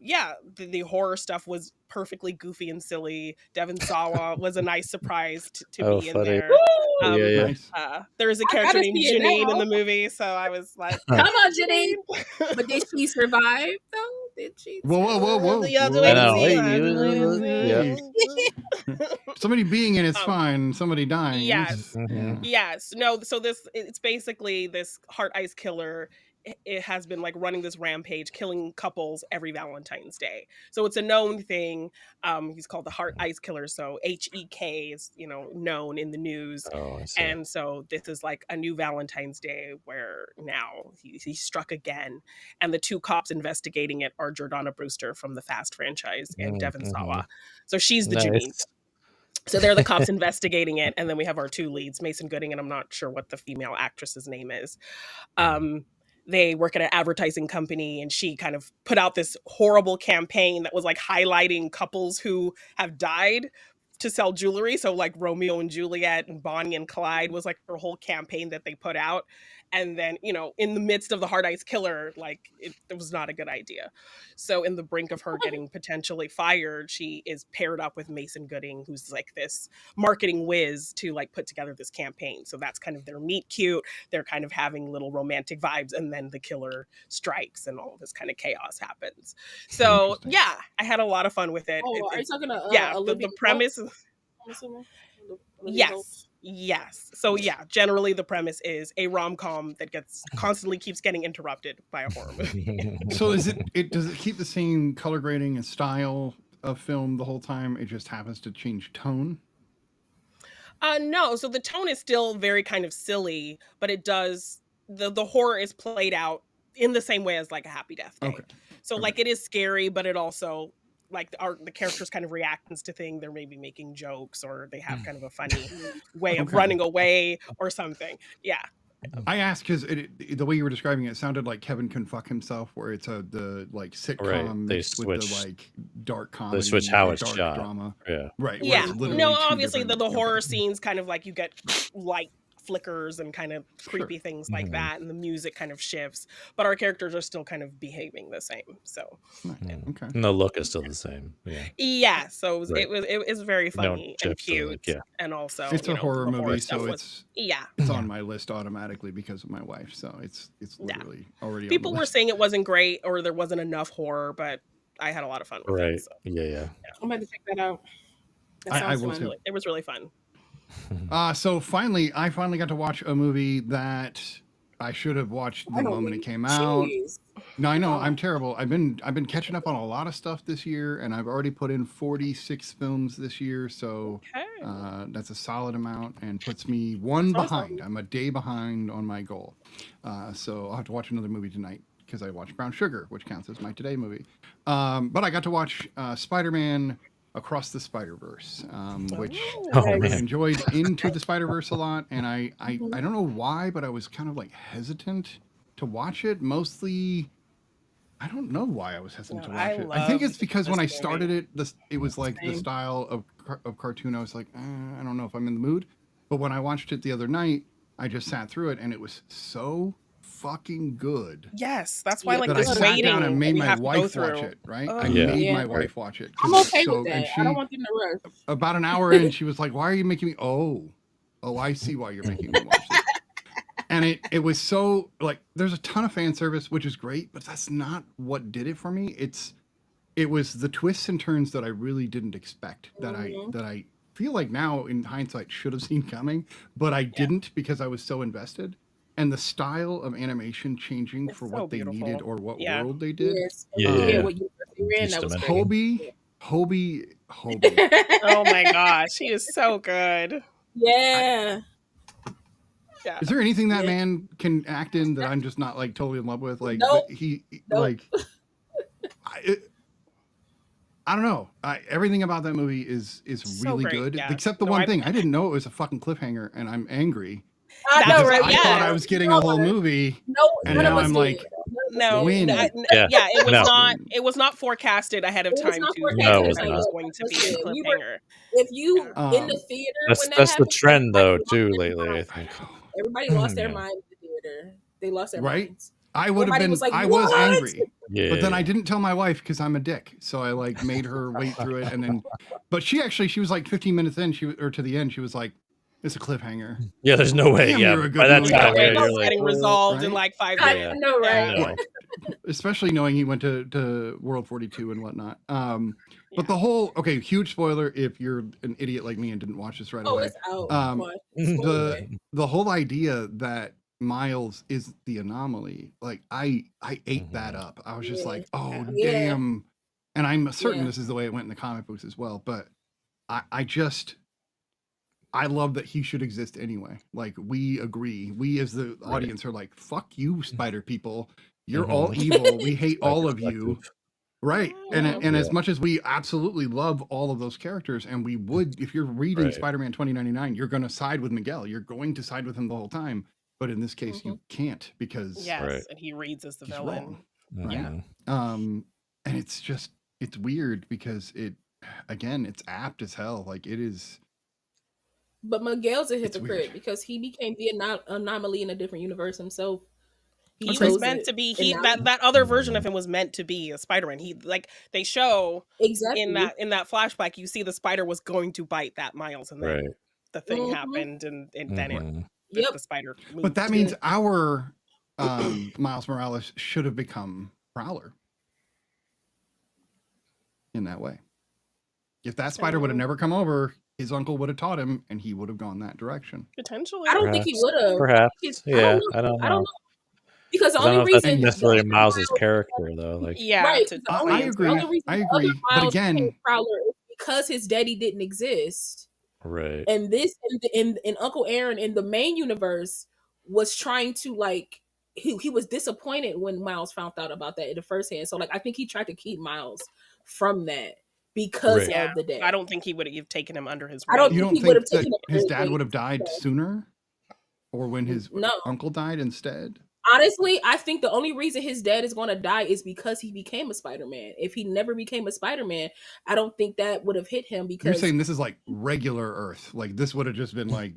Yeah, the horror stuff was perfectly goofy and silly. Devon Sawa was a nice surprise to Oh, be in funny. there. Yeah, Um, yeah. Nice. there is a I character gotta named see it Janine in now. the movie, so I was like, Come "Hey, on, Janine. But did she survive though? Did she? Whoa, whoa, whoa, whoa. You have to whoa, wait I and know. see. Hey, You have to wait and yeah. see." Somebody being in is Um, fine. Somebody dying. Yes. Mhm. Yes. No, so it's basically this heart ice killer. It has been like running this rampage, killing couples every Valentine's Day. So it's a known thing. He's called the Heart Ice Killer. So HEK is, known in the news. Oh, I see. And so this is like a new Valentine's Day where now he's struck again. And the two cops investigating it are Jordana Brewster from the Fast franchise and Devon Mhm. Sawa. So she's the Janine. Nice. So they're the cops investigating it, and then we have our two leads, Mason Gooding, and I'm not sure what the female actress's name is. They work at an advertising company, and she kind of put out this horrible campaign that was like highlighting couples who have died to sell jewelry. So like Romeo and Juliet and Bonnie and Clyde was like her whole campaign that they put out. And then, in the midst of the Hard Ice Killer, like it was not a good idea. So in the brink of her getting potentially fired, she is paired up with Mason Gooding, who's like this marketing whiz, to like put together this campaign. So that's kind of their meet cute. They're kind of having little romantic vibes, and then the killer strikes and all this kind of chaos happens. So Interesting. yeah, I had a lot of fun with it. Oh, are you talking to Yeah, Olivia the premise Holt, I'm assuming? Olivia Holt? Yes. So yeah, generally the premise is a rom-com that constantly keeps getting interrupted by a horror movie. So does it keep the same color grading and style of film the whole time? It just happens to change tone? No, so the tone is still very kind of silly, but it does the horror is played out in the same way as like a Happy Death Day. Okay. So like it is scary, but it also like the characters kind of reactions to things. They're maybe making jokes, or they have kind of a funny way of Okay. running away or something. Yeah. I asked because the way you were describing it sounded like Kevin Can Fuck Himself, where it's the like sitcom Right. They mixed with the switch- like dark comedy, switch how it's dark shot. drama. Yeah. Right. where Yeah. it's literally No, two obviously the different- horror okay. scenes kind of like you get light flickers and kind of creepy things like Mhm. that, and the music kind of shifts, but our characters are still kind of behaving the same. So Mhm. Okay. And the look is still the same. Yeah. yeah, so Right. it was very No funny and shifts or, cute, yeah. and also It's a horror the movie, stuff so was yeah. it's on my list automatically because of my wife. So it's Yeah. literally already. People on the were list. saying it wasn't great or there wasn't enough horror, but I had a lot of fun with Right. it. So Yeah. I'm about to check that out. That I sounds will fun. too. it was really fun. So I finally got to watch a movie that I should have watched the moment it came out. Jeez. No, I know I'm terrible. I've been catching up on a lot of stuff this year, and I've already put in 46 films this year. So Okay. that's a solid amount and puts me one That's behind. I'm a day behind on my goal. So I'll have to watch another movie tonight because I watched Brown Sugar, which counts as my today movie. But I got to watch Spider-Man Across the Spider-Verse, which Oh, I man. enjoyed Into the Spider-Verse a lot, and I don't know why, but I was kind of like hesitant to watch it. Mostly I don't know why I was hesitant to No, watch I it. I think love it's because this when I movie. started it, it was like the Same. style of cartoon. I was like, I don't know if I'm in the mood. But when I watched it the other night, I just sat through it, and it was so fucking good Yes, that's why Yeah, like that I this sat waiting down and that made we my have to go wife watch through. it. Right? I Ugh. Yeah. made Yeah. my wife watch it. 'cause I'm it was okay so, with that. and I don't she want them to rush. about an hour in, she was like, "Why are you making me?" Oh, I see why you're making me watch this. And it was so like there's a ton of fan service, which is great, but that's not what did it for me. It was the twists and turns that I really didn't expect that Mhm. I feel like now in hindsight should have seen coming, but I didn't because I was so invested. And the style of animation changing It's for so what they beautiful. needed or what Yeah. world they did. Yes. Yeah, Yeah. yeah. What you ran? That was Each great. dimension. Hobie. Oh my gosh, he is so good. Yeah. Yeah. Is there anything that Yeah. man can act in that I'm just not like totally in love with? Like Nope. Nope. Nope. I don't know. Everything about that movie is So really great, good, yeah. except the No, one I- thing. I didn't know it was a fucking cliffhanger, and I'm angry I know, because right? I thought I was getting a whole movie, No, and none of now us I'm did. like, No, Win. yeah, it was No. not. It was not forecasted ahead of It was time not to forecasted No, it that was it not. was going to be a Listen, we were- cliffhanger. If you in the Um, theater That's when that that's the happened, trend though everybody too lost their lately. I mind. think. Everybody lost their Yeah. mind in the theater. They lost their Right? minds. I would have Everybody been. was like, I was "What?" angry, Yeah. but then I didn't tell my wife because I'm a dick. So I like made her wait through it, and then, but she was like 15 minutes in. Or to the end, she was like, "It's a cliffhanger." Yeah, there's no way. Damn, yeah, you're a by good that movie time, guy. yeah, It's you're like, getting resolved in right? like 5 I minutes. Yeah. know, right? Yeah. Well, especially knowing he went to World 42 and whatnot. But Yeah. the whole huge spoiler if you're an idiot like me and didn't watch this right Oh, away. it's out. Um, Come on. Spoiler it. The whole idea that Miles is the anomaly, like I ate that up. I was just Yeah. like, oh Yeah. damn. And I'm certain Yeah. this is the way it went in the comic books as well. But I love that he should exist anyway. Like we agree. We as the audience are like, fuck you, spider people. You're all evil. We hate all of you. Right. And as much as we absolutely love all of those characters, and we would, if you're reading Right. Spider-Man 2099, you're going to side with Miguel. You're going to side with him the whole time. But in this case, you can't because Yes, Right. and he reads as the he's villain. wrong. Yeah. Mhm. And it's weird because it's apt as hell. Like it is. But Miguel's a It's hypocrite weird. because he became the anomaly in a different universe himself. He chose was meant it. to be. And now- That other version of him was meant to be a Spider-Man. He like they show exactly in that flashback, you see the spider was going to bite that Miles, and then Right. the thing Mhm. happened, and then Mhm. Yep. the spider. But moved. that means our Miles Morales should have become Prowler in that way. If that spider would have never come over, his uncle would have taught him, and he would have gone that direction. potentially. I don't think he would have. Perhaps. I Yeah. don't I don't know. Because the I don't know only if that's reason necessarily the other Miles's Miles- character though. Like, Yeah, right? to- The only, I agree. The only reason I the other agree. But Miles again, became Prowler is because his daddy didn't exist. right. And this and Uncle Aaron in the main universe was trying to like he was disappointed when Miles found out about that in the first hand. So like I think he tried to keep Miles from that because Right. yeah, of the dad. I don't think he would have taken him under his. I don't wing. you think don't he would think have that taken up his his dad weight. would have died sooner, or when his No. uncle died instead? Honestly, I think the only reason his dad is going to die is because he became a Spider-Man. If he never became a Spider-Man, I don't think that would have hit him You're because saying this is like regular Earth, like this would have just been like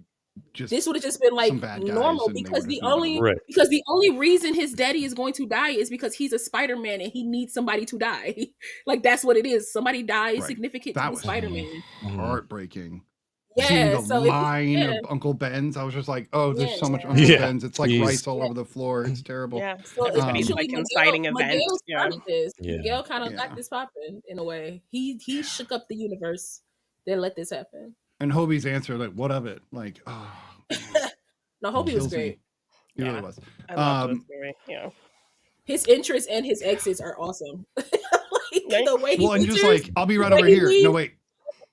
this would have just been like some bad guys normal and they because would've the moved on. only Right. because the only reason his daddy is going to die is because he's a Spider-Man and he needs somebody to die. Like that's what it is. Somebody dies Right. significant That to the was Spider-Man. heartbreaking. Yeah, Seeing the so line yeah. of Uncle Ben's, I was just like, oh, there's Yeah. so much Uncle Yeah. Ben's. It's like Jeez. rice all over the floor. It's terrible. Yeah, So everybody's essentially, like inciting event. Miguel Yeah, started this. Yeah. Miguel kind of Yeah. got this popping in a way. He shook up the universe, then let this happen. And Hobie's answer, like, what of it? Like, oh, No, Hobie was kills me. great. He Yeah. really was. I love this Um, movie. Yeah, His interests and his exits are awesome. Like the way he well, and just enters, like, I'll be right like over he here. No, leaves- wait.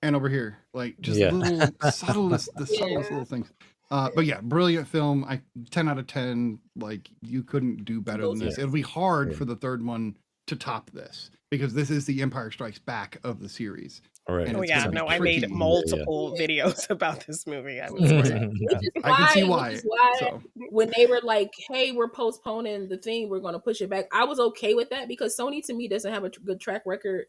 And over here. Like, just Yeah. little subtlest little things. But yeah, brilliant film. 10 out of 10. Like, you couldn't do better than this. Yeah. It'll be hard Yeah. for the third one to top this because this is the Empire Strikes Back of the series. Right. And Oh it's yeah, gonna be no, I made tricky. multiple videos about this movie. I was Right. Which is I can see Which why. is why So when they were like, "Hey, we're postponing the thing. We're going to push it back," I was okay with that because Sony to me doesn't have a good track record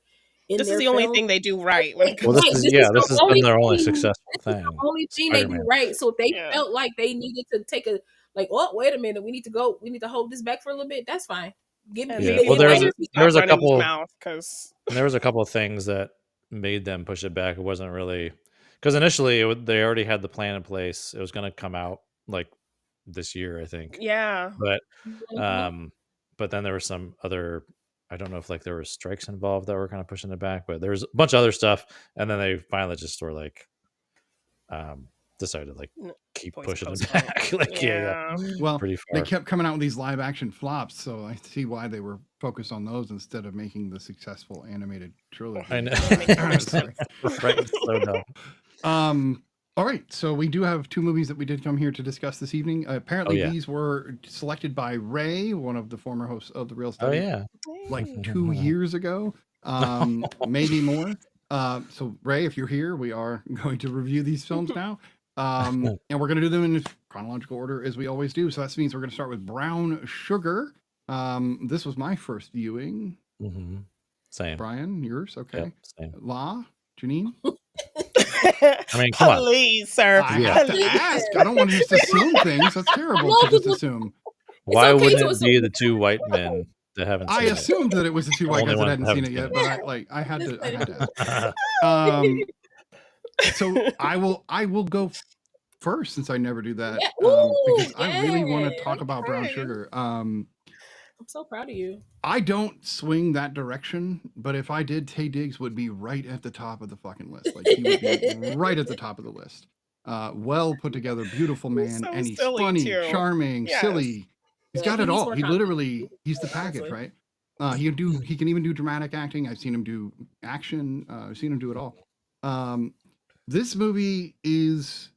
in this their is the only film. thing they do right when it Well, comes this to is This yeah, is this the has been only their only thing. successful This is the thing. only thing they do Spider-Man. right. So if they Yeah. felt like they needed to take a like, oh, wait a minute, we need to hold this back for a little bit. That's fine. Give Yeah, me Yeah. maybe Well, the there was writers there was a running his couple mouth because there was a couple of things that made them push it back. It wasn't really because initially they already had the plan in place. It was going to come out like this year, I think. yeah, But Mhm. but then there was some other. I don't know if like there were strikes involved that were kind of pushing it back, but there's a bunch of other stuff, and then they finally just were like, decided to like N- keep poison pushing it postpone. back. Like yeah, well, pretty they far. kept coming out with these live action flops, so I see why they were focused on those instead of making the successful animated trilogy. I know. That makes more Sorry. sense. Right. So dumb. All right, so we do have two movies that we did come here to discuss this evening. Apparently, yeah. these were selected by Ray, one of the former hosts of the Real Oh Study, yeah. like Hey. 2 years ago, maybe more. So Ray, if you're here, we are going to review these films now, and we're going to do them in chronological order as we always do. So that means we're going to start with Brown Sugar. This was my first viewing. Mm-hmm. Same. Brian, yours, okay? Yep, same. La, Janine. I mean, come on. Please, sir. I Yeah. have to ask. I don't want to just assume things. That's terrible No, to just people- assume. Why okay wouldn't to it assume. be the two white men that haven't I seen it? assumed that it was the two white Only guys that ones hadn't that seen haven't it yet, seen but I had to ask. it. So I will go first since I never do that. Yeah. Ooh, Because I really want to yeah, talk about Brown okay. Sugar. I'm so proud of you. I don't swing that direction, but if I did, Taye Diggs would be right at the top of the fucking list. Like he would be right at the top of the list. Well put together, beautiful man, so and he's silly, funny, too. charming, Yes. silly. He's Yeah, got he it needs all. more He content. literally, he's the package, Honestly. right? He can even do dramatic acting. I've seen him do action. I've seen him do it all. This movie is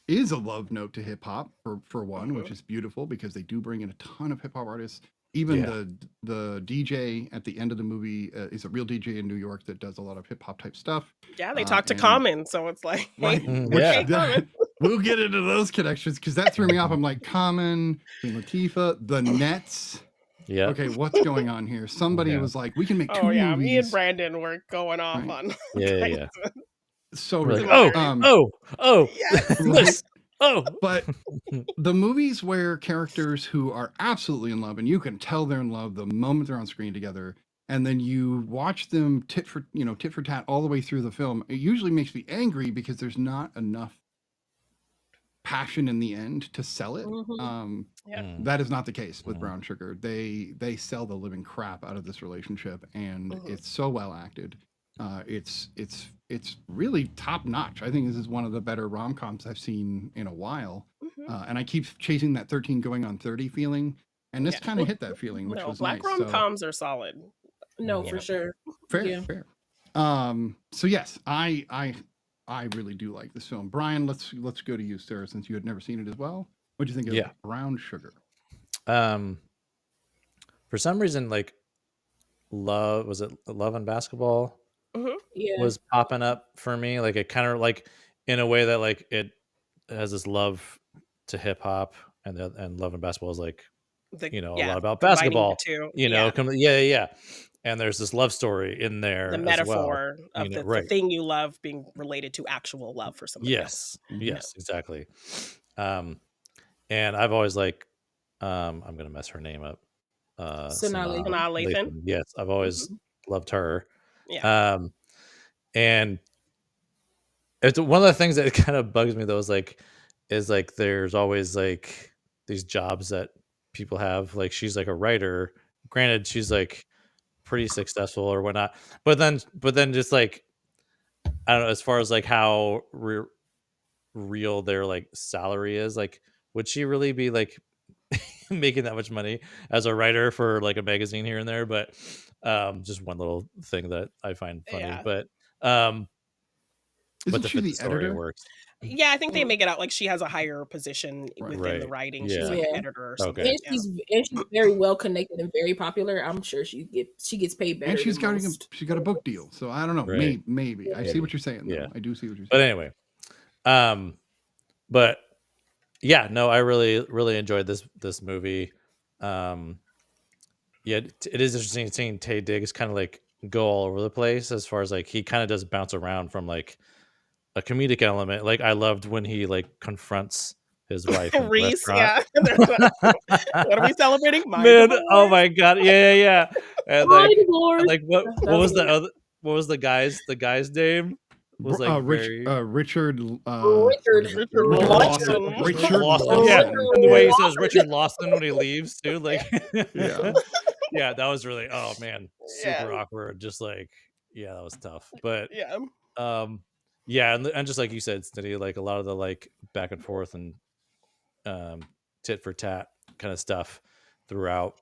a love note to hip hop for one, which is beautiful because they do bring in a ton of hip hop artists. Even Yeah. the DJ at the end of the movie is a real DJ in New York that does a lot of hip hop type stuff. Yeah, they talk to and- Common, so it's like, Right. hey, Mm, Which yeah. Common. we'll get into those connections because that threw me off. I'm like, Common, Queen Latifah, the Nets. Yeah. Okay, what's going on here? Somebody Yeah. was like, we can make two Oh yeah, me and movies. Brandon were going off Right. on. Yeah. So We're like, ridiculous. oh, Yes. this, oh. But the movies where characters who are absolutely in love and you can tell they're in love the moment they're on screen together, and then you watch them tit for tat all the way through the film, it usually makes me angry because there's not enough passion in the end to sell it. Mhm. Yeah. Mm. That is not the case with Mhm. Brown Sugar. They sell the living crap out of this relationship, and Mhm. it's so well acted. It's really top notch. I think this is one of the better rom-coms I've seen in a while. Mhm. And I keep chasing that 13 going on 30 feeling, and this Yeah. kind of hit that feeling, which No, was black nice. So, rom-coms are solid. No, Yeah. for sure. fair, Yeah. fair. So yes, I really do like this film. Brian, let's go to you, Sarah, since you had never seen it as well. What do you think of Yeah. Brown Sugar? For some reason, like Love and Basketball Yeah. was popping up for me. Like it kind of like in a way that like it has this love to hip hop, and Love and Basketball is like a lot about basketball. Yeah. And there's this love story in there, the as metaphor well, of the right? thing you love being related to actual love for somebody else. Yes, exactly. And I've always like, I'm gonna mess her name up. Sanaa Sanaa Lathan. Yes, I've always loved her. Yeah. And it's one of the things that kind of bugs me though is like there's always like these jobs that people have. Like she's like a writer. Granted, she's like pretty successful or whatnot, but then just like I don't know, as far as like how real their like salary is, like would she really be like making that much money as a writer for like a magazine here and there? But just one little thing that I find funny. Yeah. But Isn't to she fit the the story editor? works. Yeah, I think they make it out like she has a higher position within the Right. writing. She's Yeah. like an Yeah. editor or something. Okay. And Yeah. she's very well connected and very popular. I'm sure she gets paid better. And she's than got most. a book deal. So I don't know. Right. Maybe. I see what you're saying. Though. Yeah. I do see what you're saying. But anyway, but yeah, no, I really, really enjoyed this movie. Yeah, it is interesting seeing Taye Diggs kind of like go all over the place as far as like he kind of does bounce around from like a comedic element. Like I loved when he like confronts his wife in the Reese, restaurant. yeah. What are we celebrating? Man, oh my god, yeah. And like, Mind wars. like what That was was the other? What was the guy's name? Was like very Richard. Richard Lawson. Richard Lawson. Yeah, Lawson. and the way he says Richard Lawson when he leaves too, like Yeah. yeah, that was really super Yeah. awkward. Just like that was tough. But Yeah. yeah, and just like you said, Snitty, like a lot of the like back and forth and tit for tat kind of stuff throughout.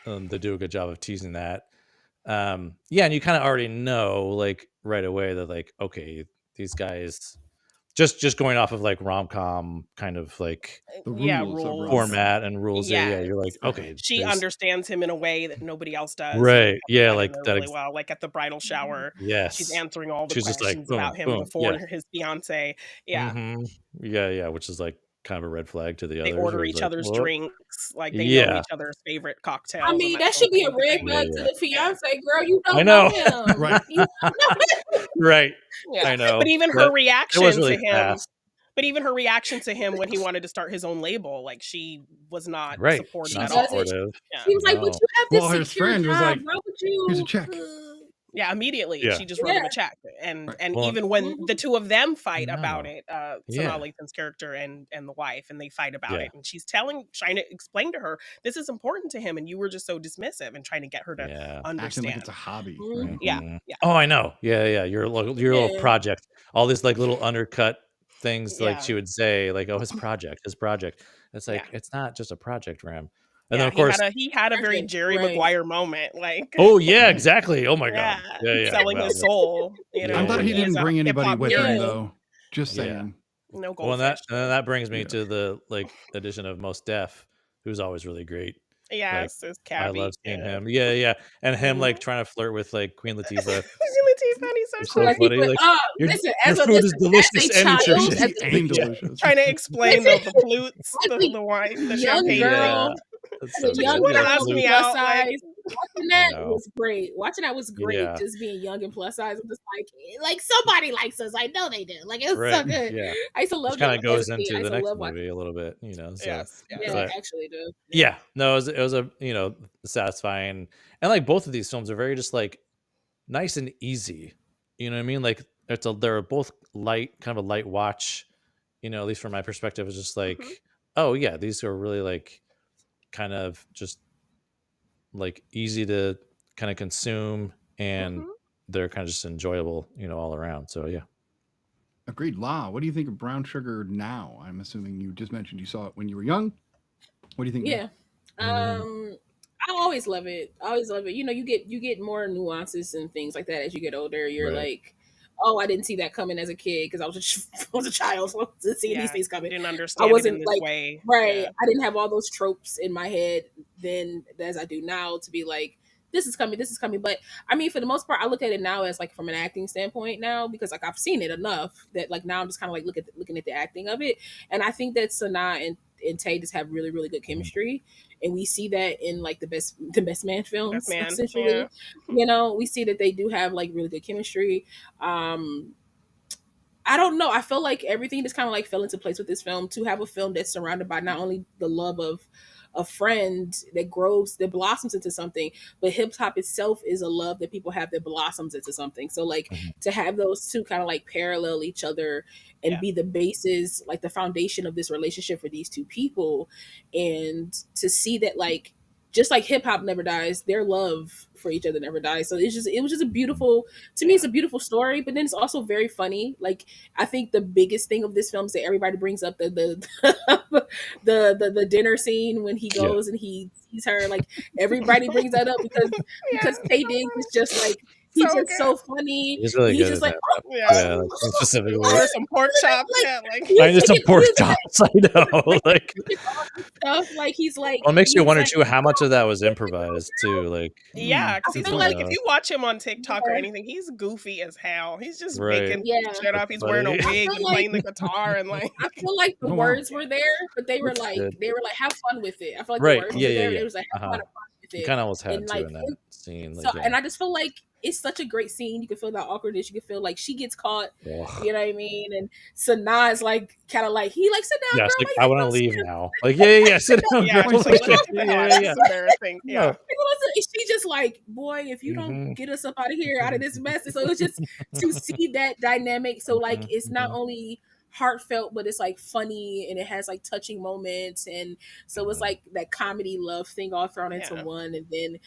They do a good job of teasing that. And you kind of already know like right away that like, okay, these guys just going off of like rom-com kind of like rules. format and rules. Yeah, you're like, okay, she understands him in a way that nobody else does. Right. Yeah, like that really well. Like at the bridal shower. Yes. She's answering all the She's just like, questions boom, about him boom, before yeah. his fiance. Yeah. Mm-hmm. Yeah, which is like kind of a red flag to the They others. order where it's each like, other's well, drinks. Like they know each other's favorite cocktails. I mean, that should be a red flag to the fiance, girl. You don't I know. him. Right. You don't know him. Right. Yeah. I know. But even her reaction was really to him. fast. But even her reaction to him when he wanted to start his own label, like she was not supportive She at doesn't. all. Yeah. He was like, "But you have this Well, his secure friend job. was like, Why would you?" here's a check. Yeah, immediately Yeah. she just wrote him a check, and Well, even when the two of them fight about it, Yeah. Sanaa Lathan's character and the wife, and they fight about it, and she's trying to explain to her this is important to him, and you were just so dismissive and trying to get her to Acting understand. like it's a hobby. Mhm. Right? Yeah, Mhm. yeah. Oh, I know. Yeah. Your little Yeah. project. All these like little undercut things like Yeah. she would say, like, oh, his project. It's like it's not just a project, Ram. And Yeah, then of course he had a very Jerry Right. Maguire moment, like oh yeah, exactly. Oh my god. Yeah. selling Wow. his soul. You know, I'm glad he he's didn't a bring anybody hip-hop with him hero. though. Just Yeah. saying. No Well, and goldfish. that brings me to the like addition of Mos Def, who's always really great. Yes, it's I Cabby. love seeing him. Yeah. And him like trying to flirt with like Queen Latifah. Queen Latifah, he's so It's cool. so Like, funny. people, Like, listen, your as a food is listen, delicious as a and child, nutritious. as a And Yeah. delicious. Trying to explain the flutes, the wine, the young champagne. girl, That's as so a young good. wanna girl, ask plus me out, like- size. Watching that know. was great. Watching that was great. Yeah. Just being young and plus size. I'm just like somebody likes us. I know they do. Like it was so Right. good. Yeah. I used to love Which kind that of goes as a kid. I into used the to next love watching- movie a little bit, you know. So Yes. Yeah, but- I actually do. yeah, no, it was a satisfying, and like both of these films are very just like nice and easy. You know what I mean? Like they're both light, kind of a light watch. You know, at least from my perspective, it's just like, oh yeah, these are really like kind of just like easy to kind of consume, and they're kind of just enjoyable, you know, all around. So yeah. Agreed. La, what do you think of Brown Sugar now? I'm assuming you just mentioned you saw it when you were young. What do you think? Yeah. I always love it. I always love it. You know, you get more nuances and things like that as you get older. You're Right. like, oh, I didn't see that coming as a kid because I was a child, so I wasn't seeing these things coming. Didn't understand wasn't, it in this like, way. Right. Yeah. I didn't have all those tropes in my head then as I do now to be like, this is coming. But I mean, for the most part, I look at it now as like from an acting standpoint now, because like I've seen it enough that like now I'm just kind of like looking at the acting of it. And I think that Sanaa and Taye just have really, really good chemistry. And we see that in like the best man films, Best Man, essentially. yeah. You know, we see that they do have like really good chemistry. I don't know. I feel like everything just kind of like fell into place with this film, to have a film that's surrounded by not only the love of a friend that grows, that blossoms into something, but hip hop itself is a love that people have that blossoms into something. So like to have those two kind of like parallel each other and be the basis, like the foundation of this relationship for these two people, and to see that like just like hip hop never dies, their love for each other never dies. So it was just a beautiful, to me, it's a beautiful story, but then it's also very funny. Like I think the biggest thing of this film is that everybody brings up the dinner scene when he goes and he sees her. Like everybody brings that up because Taye Diggs is just like he's so just good. so funny. He's really He's good just at like, that. Yeah, like specifically. Or some pork chops. Like, Yeah, like he's I just some like- pork he's like- chops. I know. Like, stuff. Like he's like. what makes you he's wonder like, too how much of that was improvised too? Like, yeah, because I he's feel like, like- if you watch him on TikTok or Yeah. anything, he's goofy as hell. He's just Right. making Yeah. shit up. He's That's wearing a funny. wig I and feel playing the guitar and like. I feel like the Oh, wow. words were there, but they were That's like good. have fun with it. I feel like Right. the words Yeah, were yeah, there. yeah. It was like have fun with you it. kind of almost had And, to like, in that scene. So Like, yeah. and I just feel like it's such a great scene. You can feel that awkwardness. You can feel like she gets caught. Ugh. You know what I mean? And Sanaa is like kind of like he like sit down, Yeah, it's girl. like, like, I want to don't leave sit now. Like, yeah. Sit down, Yeah, girl. she's like, Like, "Let's get the hell out. yeah, This yeah. is embarrassing. No. Yeah. She just like, boy, if you don't get us up out of here, out of this mess. And so it's just to see that dynamic. So like, it's not only heartfelt, but it's like funny and it has like touching moments, and so it's like that comedy love thing all thrown into Yeah. one. And then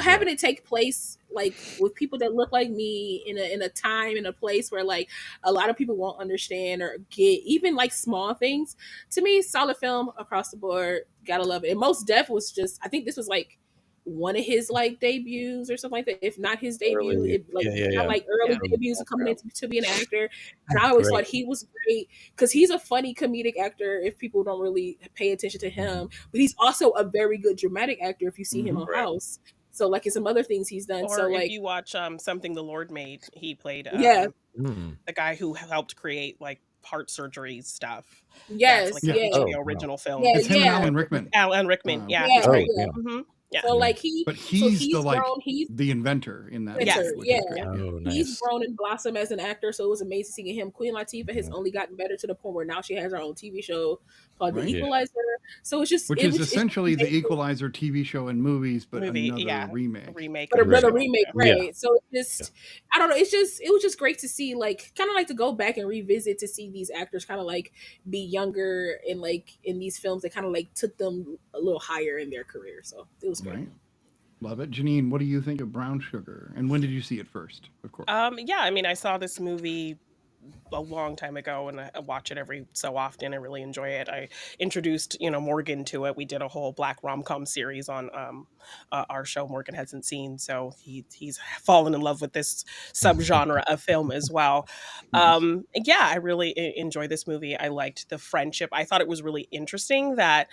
having it take place like with people that look like me in a time and a place where like a lot of people won't understand or get even like small things. To me, solid film across the board. Gotta love it. And Mos Def was just, I think this was like one of his like debuts or something like that, if not his debut. Early. It, like Yeah. like early Yeah. debuts and coming in to be an actor. And I always Great. thought he was great because he's a funny comedic actor if people don't really pay attention to him, but he's also a very good dramatic actor if you see him on Right. House. So like it's some other things he's done. Or So if like you watch Something the Lord Made, he played Yeah. Mm. the guy who helped create like heart surgery stuff. yes, That's like Yeah. yeah. the Oh, original film. Yeah, It's him and yeah. Alan Rickman. Alan Rickman. Wow. Yeah, Yeah, he's great. yeah. Mm-hmm. Yeah. So like he But so he's he's the like grown, he's the inventor in that. Yes. movie, which is Yeah. great. Oh, he's nice. grown and blossomed as an actor, so it was amazing seeing him. Queen Latifah has Yeah. only gotten better to the point where now she has her own TV show called Right. The Yeah. Equalizer. So it's just Which it is was- it's essentially the amazing. Equalizer TV show and movies, but Movie, another yeah. remake. Remake. But of the another show. remake, Yeah. right? So it's just I don't know. It was just great to see, like, kind of like to go back and revisit to see these actors kind of like be younger and like in these films that kind of like took them a little higher in their career. So it was great. Right. Love it. Janine, what do you think of Brown Sugar? And when did you see it first? Of course. Yeah, I mean, I saw this movie a long time ago and I watch it every so often. I really enjoy it. I introduced, Morgan to it. We did a whole black rom-com series on our show Morgan hasn't seen. So he's fallen in love with this subgenre of film as well. Yeah, I really enjoy this movie. I liked the friendship. I thought it was really interesting that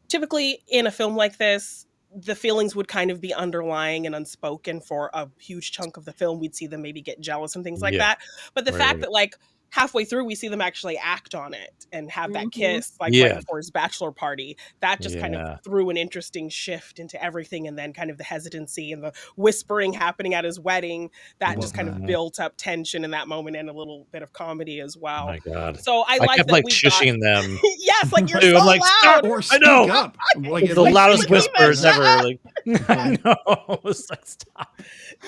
typically in a film like this, the feelings would kind of be underlying and unspoken for a huge chunk of the film. We'd see them maybe get jealous and things like Yeah. that. But the Right, fact right. that like halfway through, we see them actually act on it and have that Mhm. kiss like Yeah. right before his bachelor party, that just kind Yeah. of threw an interesting shift into everything. And then kind of the hesitancy and the whispering happening at his wedding, that just kind of Mhm. built up tension in that moment and a little bit of comedy as Oh well. my god. So I I like kept that like we shushing them. yes, like you're Dude, so I'm like, loud. Or I speak know. up. Like, The like, loudest speak up. whispers Shut ever. up. Like, I know. It's like, stop.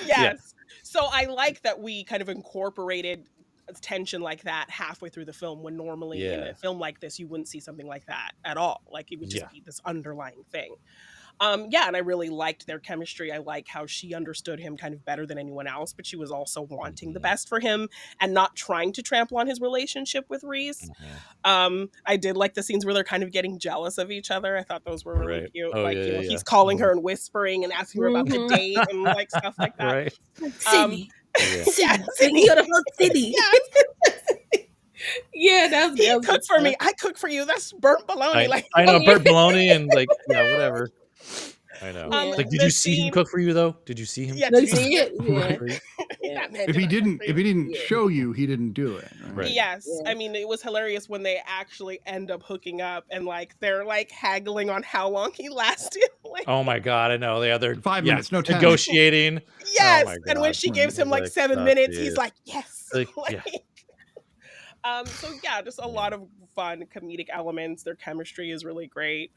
Yes. So I like that we kind of incorporated tension like that halfway through the film when normally in Yeah. a film like this you wouldn't see something like that at all. Like it would just Yeah. be this underlying thing. Yeah, and I really liked their chemistry. I like how she understood him kind of better than anyone else, but she was also wanting the best for him and not trying to trample on his relationship with Reese. I did like the scenes where they're kind of getting jealous of each other. I thought those were really Right. cute. Oh, like, yeah, he's yeah. calling her and whispering and asking her about the Mhm. date and like stuff like that. Right. Sydney, Yeah. Sydney, Sydney, you're the whole Sydney. Yes. Yeah, that was He that was cooked good for me. stuff. I cook for you. That's burnt bologna. I know, yeah. Bert Baloney and like, yeah, whatever. I know. Um, Like, did the you see him scene- cook for you though? Did you see him? Yeah, No, did you you see it? Yeah. For you? Yeah. That man If did he not cook didn't, for if you. he didn't Yeah. show you, he didn't do it. Right? Yes. Yeah. I mean, it was hilarious when they actually end up hooking up and like they're like haggling on how long he lasted. Like, Oh my god, I know. The other 5 minutes, no 10. negotiating. yes. Oh my And when God. she Right. gives him Like, like 7 stop minutes, it. he's like, yes. Like, yeah. So yeah, just a lot of fun comedic elements. Their chemistry is really great.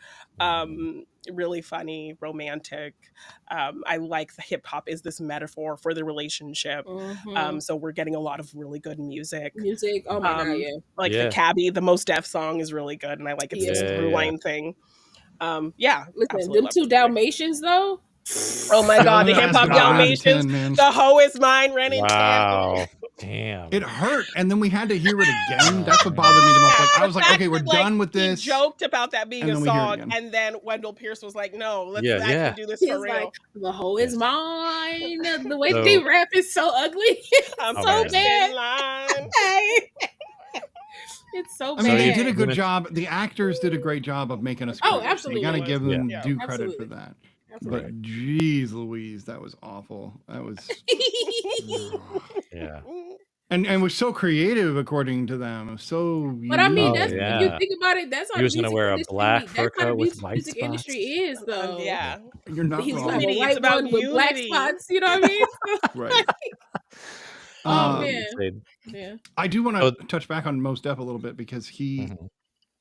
Really funny, romantic. I like the hip hop is this metaphor for the relationship. Mhm. So we're getting a lot of really good music. Music. Oh my god, yeah. Like Yeah. the cabbie, the Mos Def song is really good, and I like it's this Yeah, through yeah. line thing. Yeah, Listen, absolutely them love two this movie. Dalmatians though. Oh my god, the That's hip hop the nine, Dalmatians. 10, man. The hoe is mine, Ren and Wow. Damn. It hurt, and then we had to hear it again. That's what bothered me the most. Like I was like, The okay, fact we're that, done with this. He joked about that being and a then we hear it song, again. and then Wendell Pierce was like, "No, let's Yeah, actually yeah. do this He's for real." like, the hoe is Yes. mine. The way So- they rap is so ugly. I'm Oh, first man. in line. It's so I bad. mean, they did a good Women- job. The actors did a great job of making us. Oh, curious. absolutely. You got to give them Yeah. due credit Absolutely. for that. Absolutely. But geez, Louise, that was awful. That was. Yeah. And was so creative according to them. It was so. But I mean, Oh, that's yeah. if you think about it, that's how He was the gonna music wear a industry- black that's fur how the coat with music white spots. industry is, though. Yeah. You're not He's wrong. gonna be Unity, a it's white about one with black unity. spots. You know what I mean? Right. Oh, man. Shade. Yeah. I do want Oh. to touch back on Mos Def a little bit because Mhm.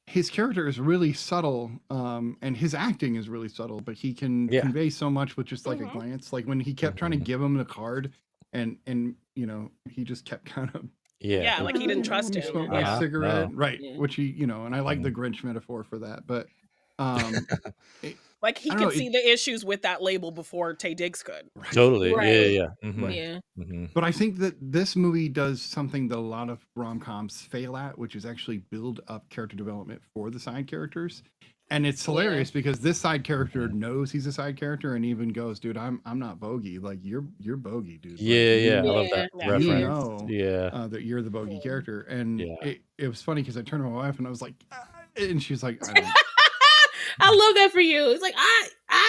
his character is really subtle, and his acting is really subtle, but he can Yeah. convey so much with just like Mhm. a glance. Like when he kept trying to Mhm. give him the card, and he just kept kind of Yeah, like he didn't "Oh, trust let me him. smoke my Uh-huh. cigarette, No. right? Yeah. Which he, and I like the Mhm. Grinch metaphor for that, but um, Like he I don't could know, see the issues with that label before Taye Diggs could. right. Totally. Right. Yeah. Mhm. Right. Yeah. Mhm. But I think that this movie does something that a lot of rom-coms fail at, which is actually build up character development for the side characters. And it's hilarious because this side character knows he's a side character and even goes, "Dude, I'm not bogey. Like you're bogey, dude. Like, Yeah. I love Yeah. that Yeah. You reference. know Yeah. that you're the bogey Yeah. character." And Yeah. it was funny because I turned to my wife and I was like, and she's like, I don't, I love that for you. It's like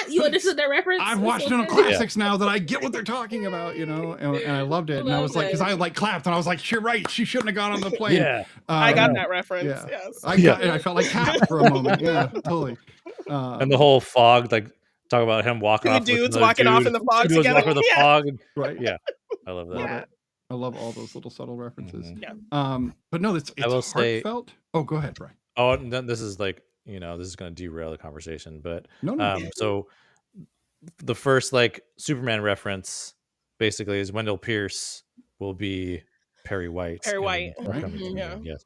you understood that reference. I've That's watched so enough good. classics now that I get what they're talking about, and I loved it. And I Love was like, because that. I like clapped and I was like, you're right. She shouldn't have gone on the plane. Yeah. I got Um, that reference. yeah. Yes. I felt like Cap for a moment. Yeah, totally. And the whole fog, like talk about him walking The off. with dudes another walking off dude. in the fog Two dudes together. walking with the Yeah. fog. And- right. Yeah. I love that. Yeah. I love all those little subtle references. Mhm. Yeah. But no, it's will say- heartfelt. Oh, go ahead, Brian. Oh, and then this is like, this is going to derail the conversation, but No. so the first like Superman reference basically is Wendell Pierce will be Perry White. Perry in the White. Right. upcoming movie. Yeah. Yes.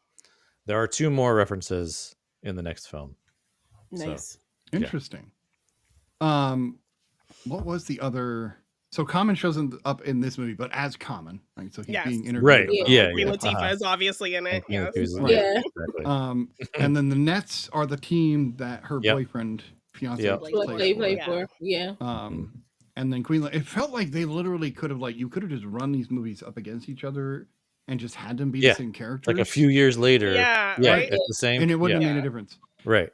There are 2 more references in the next film. Nice. Interesting. What was the other? So Common shows up in this movie, but as Common, right? So he's Yes. being interviewed. Right. about- Yeah. Queen Latifah Uh-huh. is obviously in it. Yeah, Yes. he was- Right. Yeah. Exactly. And then the Nets are the team that her Yep. boyfriend, fiance, Yep. What plays they for. play Yeah. for. Yeah. And then it felt like they literally could have you could have just run these movies up against each other and just had them be Yeah. the same characters. Like a few years later. Yeah, right. It's the same. and it wouldn't yeah. have made a difference. Right.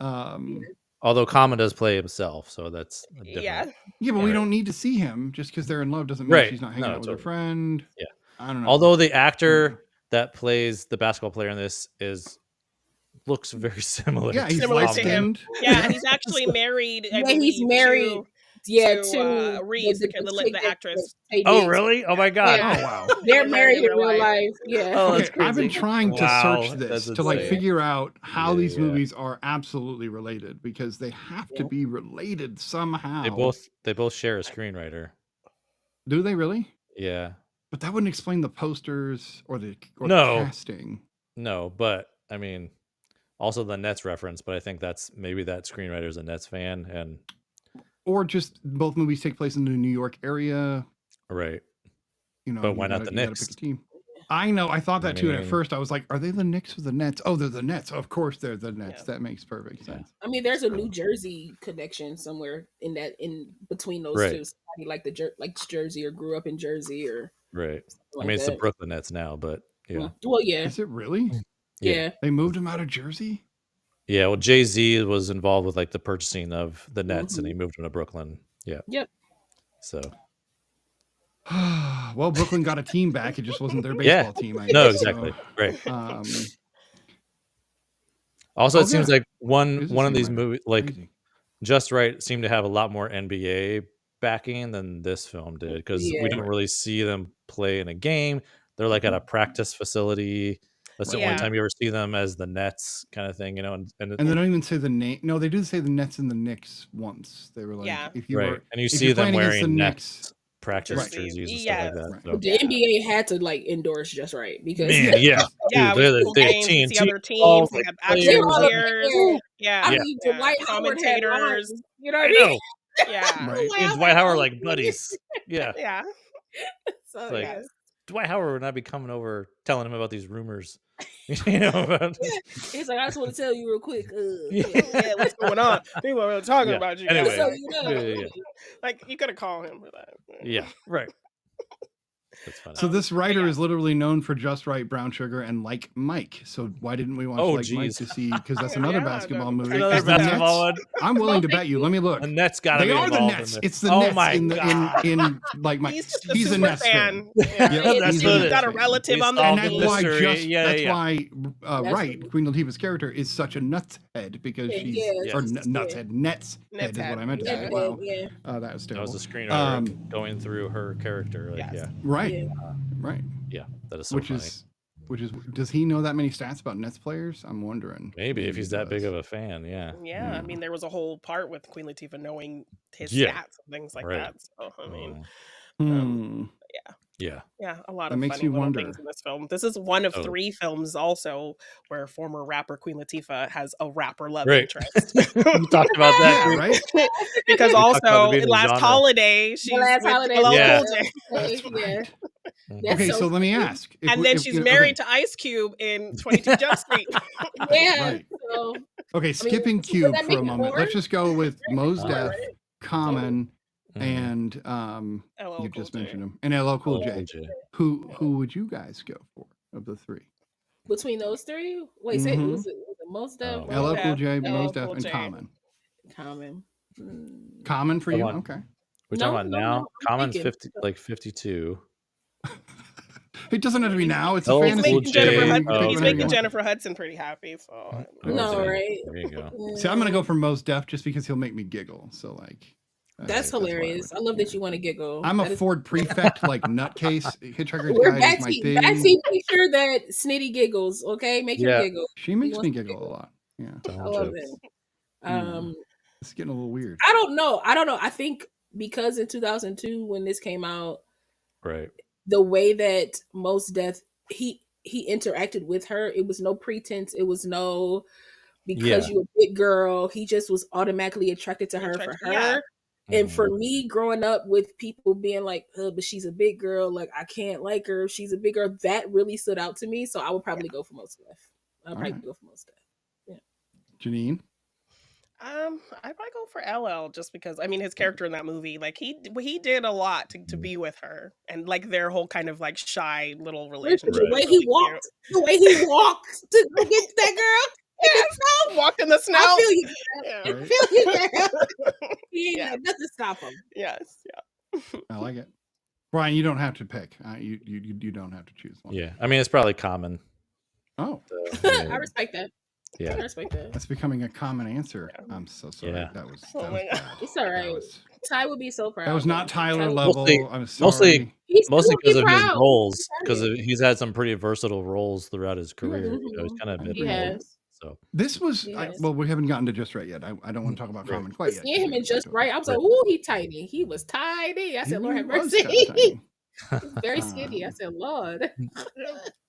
Although Common does play himself, so that's a different. Yeah. Yeah, but we Right. don't need to see him just because they're in love doesn't mean Right. she's not hanging No, out with her totally. friend. Yeah. I don't know. Although the actor that plays the basketball player in this looks very similar. yeah, he's Similar light to him. skinned. Yeah, and he's actually married. I Yeah, he's believe, married. Yeah, to, Reeves, the chick the actress. that Oh, Taye really? Oh my god. Yeah. Oh wow. Diggs. They're married in real life. life. Yeah. Oh, Okay, that's I've been crazy. trying to Wow, search this that's to insane. figure out how Yeah, these yeah. movies are absolutely related because they have to be related somehow. They both share a screenwriter. Do they really? Yeah. But that wouldn't explain the posters or the No. casting. No, but I mean, also the Nets reference, but I think that's maybe that screenwriter's a Nets fan and Or just both movies take place in the New York area. right. But But why not the you gotta Knicks? pick a team. I know. I thought that too. And at mean- first, I was like, "Are they the Knicks or the Nets?" Oh, they're the Nets. Of course, they're the Nets. Yeah. That makes perfect Yeah. sense. I mean, there's a New Jersey connection somewhere in between those Right. two. Somebody likes Jersey or grew up in Jersey or Right. something I like mean, it's the that. Brooklyn Nets now, but yeah. Well, yeah, Is it really? yeah. They moved him out of Jersey. Yeah, well, Jay-Z was involved with like the purchasing of the Nets and he moved him to Brooklyn. Yeah. Yep. So, Well, Brooklyn got a team back. It just wasn't their Yeah. baseball team. I no, guess, so, exactly. Right. Also, Oh, it seems yeah. like one It is a of these screenwriter. movies, like Crazy. Just Right, seemed to have a lot more NBA backing than this film did because Yeah. we didn't really see them play in a game. They're like at a practice facility. That's the Yeah. only time you ever see them as the Nets kind of thing, and And they don't even say the name. No, they do say the Nets and the Knicks once. They were like, Yeah. if you right, were, and you if see you're them playing against wearing the Nets practice Right. jerseys and Yeah. stuff like that. Right. So. The NBA had to endorse Just Right because Man, yeah, Yeah, Dude, with cool they're games, see TNT other balls, teams, they like, have players. actual They're all up players. there. Yeah, I mean, yeah. Dwight Howard had Commentators. lines, you know what I I mean? know. Yeah, Right. Me and Dwight Howard are like buddies. Yeah. yeah. So Like, yeah. Dwight Howard would not be coming over telling him about these rumors. You know, about He's like, I just want to tell you real quick. Yeah, what's going on? People are talking Yeah. about you. Anyway. guys. So you know, Yeah. Like you gotta call him for that. Yeah, right. That's funny. So this writer yeah. is literally known for Just Wright, Brown Sugar, and Like Mike. So why didn't we watch Oh, Like Mike geez. to see? Because that's another Yeah, basketball the- movie. Another Is the basketball Nets- one. I'm willing to bet you. Let me look. The Nets gotta They be are the involved in Nets. this. It's the Oh Nets my in God. Like Mike. He's just a He's a super Nets fan. fan. Yeah, Yep, that's he's what a it He's is. got a Nets fan. relative He's on the solved And the that's why mystery. just Yeah, that's yeah. why That's right what- Queen Latifah's character is such a nuts head because Yeah, she's yeah, or yeah. nuts head Nets head is what I meant to say. Yeah. Wow, Yeah. that was That terrible. was the screenwriter Um, going through her character. Like, Yes. Right, Yeah. right. yeah, that is so Which funny. is does he know that many stats about Nets players? I'm wondering. Maybe if he he's that big does. of a fan, yeah. Yeah, I mean, there was a whole part with Queen Latifah knowing his Yeah. stats and things like Right. that. So I mean, Hmm. Yeah. yeah, a lot That of makes funny you little wonder. things in this film. This is one of Oh. 3 films also where former rapper Queen Latifah has a rapper love Right. interest. We talked about that. Yeah, too. right. Because We talked about it also being a last genre. holiday she's Last with holiday. LL Yeah. Cool J. That's Yeah. right. Mhm. That's Okay, so let me funny. ask. If And we- then if- she's okay, married to Ice Cube in 22 Jump Street. Yeah. Right. So Okay, skipping would Cube that for make a it moment. more? Let's just go with Mos Oh, Def, right. Common, Mhm. and LL you Cool just J. mentioned him, and LL Cool Oh, J. J. Who would you guys go for of the 3? between those 3, wait, say Mhm. was it Most Def, Oh, LL Cool J, LL Mos Def, Cool and J. Common. Common? Common for Come you? on. Okay. We're No, talking about no, now. no, I'm Common's thinking. 52. It doesn't have to be now. It's a LL He's fantasy. Cool making J. Jennifer, You Hud- can pick Oh, he's whatever you making want. Jennifer Hudson pretty happy. So No, Okay. right? There you go. See, I'm gonna go for Mos Def just because he'll make me giggle. So like, That's why I hilarious. would- I love yeah. that you want to giggle. I'm a That is- Ford prefect, like nutcase. Hitchhiker's We're Guide is my Batsy. thing. Batsy, make sure that Snitty giggles. Okay, make Yeah. him giggle. She makes wants me to giggle a lot. Yeah, Tell I him love jokes. it. Hmm. It's getting a little weird. I don't know. I think because in 2002 when this came out, Right. the way that Mos Def he interacted with her, it was no pretense. It was no because Yeah. you a big girl. He just was automatically attracted to her for Attracted- her. yeah. And Mhm. for me, growing up with people being like, but she's a big girl, like I can't like her. If she's a big girl. That really stood out to me. So I would probably go for Mos Def. I'll probably Alright. go for Mos Def. Janine. I'd probably go for LL just because I mean his character in that movie, like he did a lot to be with her, and like their whole kind of like shy little relationship. The way was he really walked, the way he walked to go get that girl. cute. Walked in the snow. I feel you. Yeah. I feel you. Girl. He ain't Yeah. got nothing to stop him. Yes. Yeah. I like it. Brian, you don't have to pick. You don't have to choose one. Yeah. I mean, it's probably Common. Oh, So, I yeah. respect that. I Yeah. respect that. that's becoming a common answer. Yeah. I'm so sorry. Yeah. That was Oh that my was God. bad. It's all That right. was, Ty would be so proud. that was not Tyler Ty would- level. Mostly- I'm sorry. mostly- He still Mostly would be because of his proud. roles, I'm because telling you. he's had some pretty versatile roles throughout his career. You know, he's kind of I been agree. He all over. has. So This was Yes. well, we haven't gotten to Just Right yet. I don't want to talk about Right. Common quite yet. Seeing him in Just Right, I was like, Right. "Ooh, he tiny. He was tiny." I said, "Lord have He was mercy." kinda tiny. Very skinny. I said, "Lord."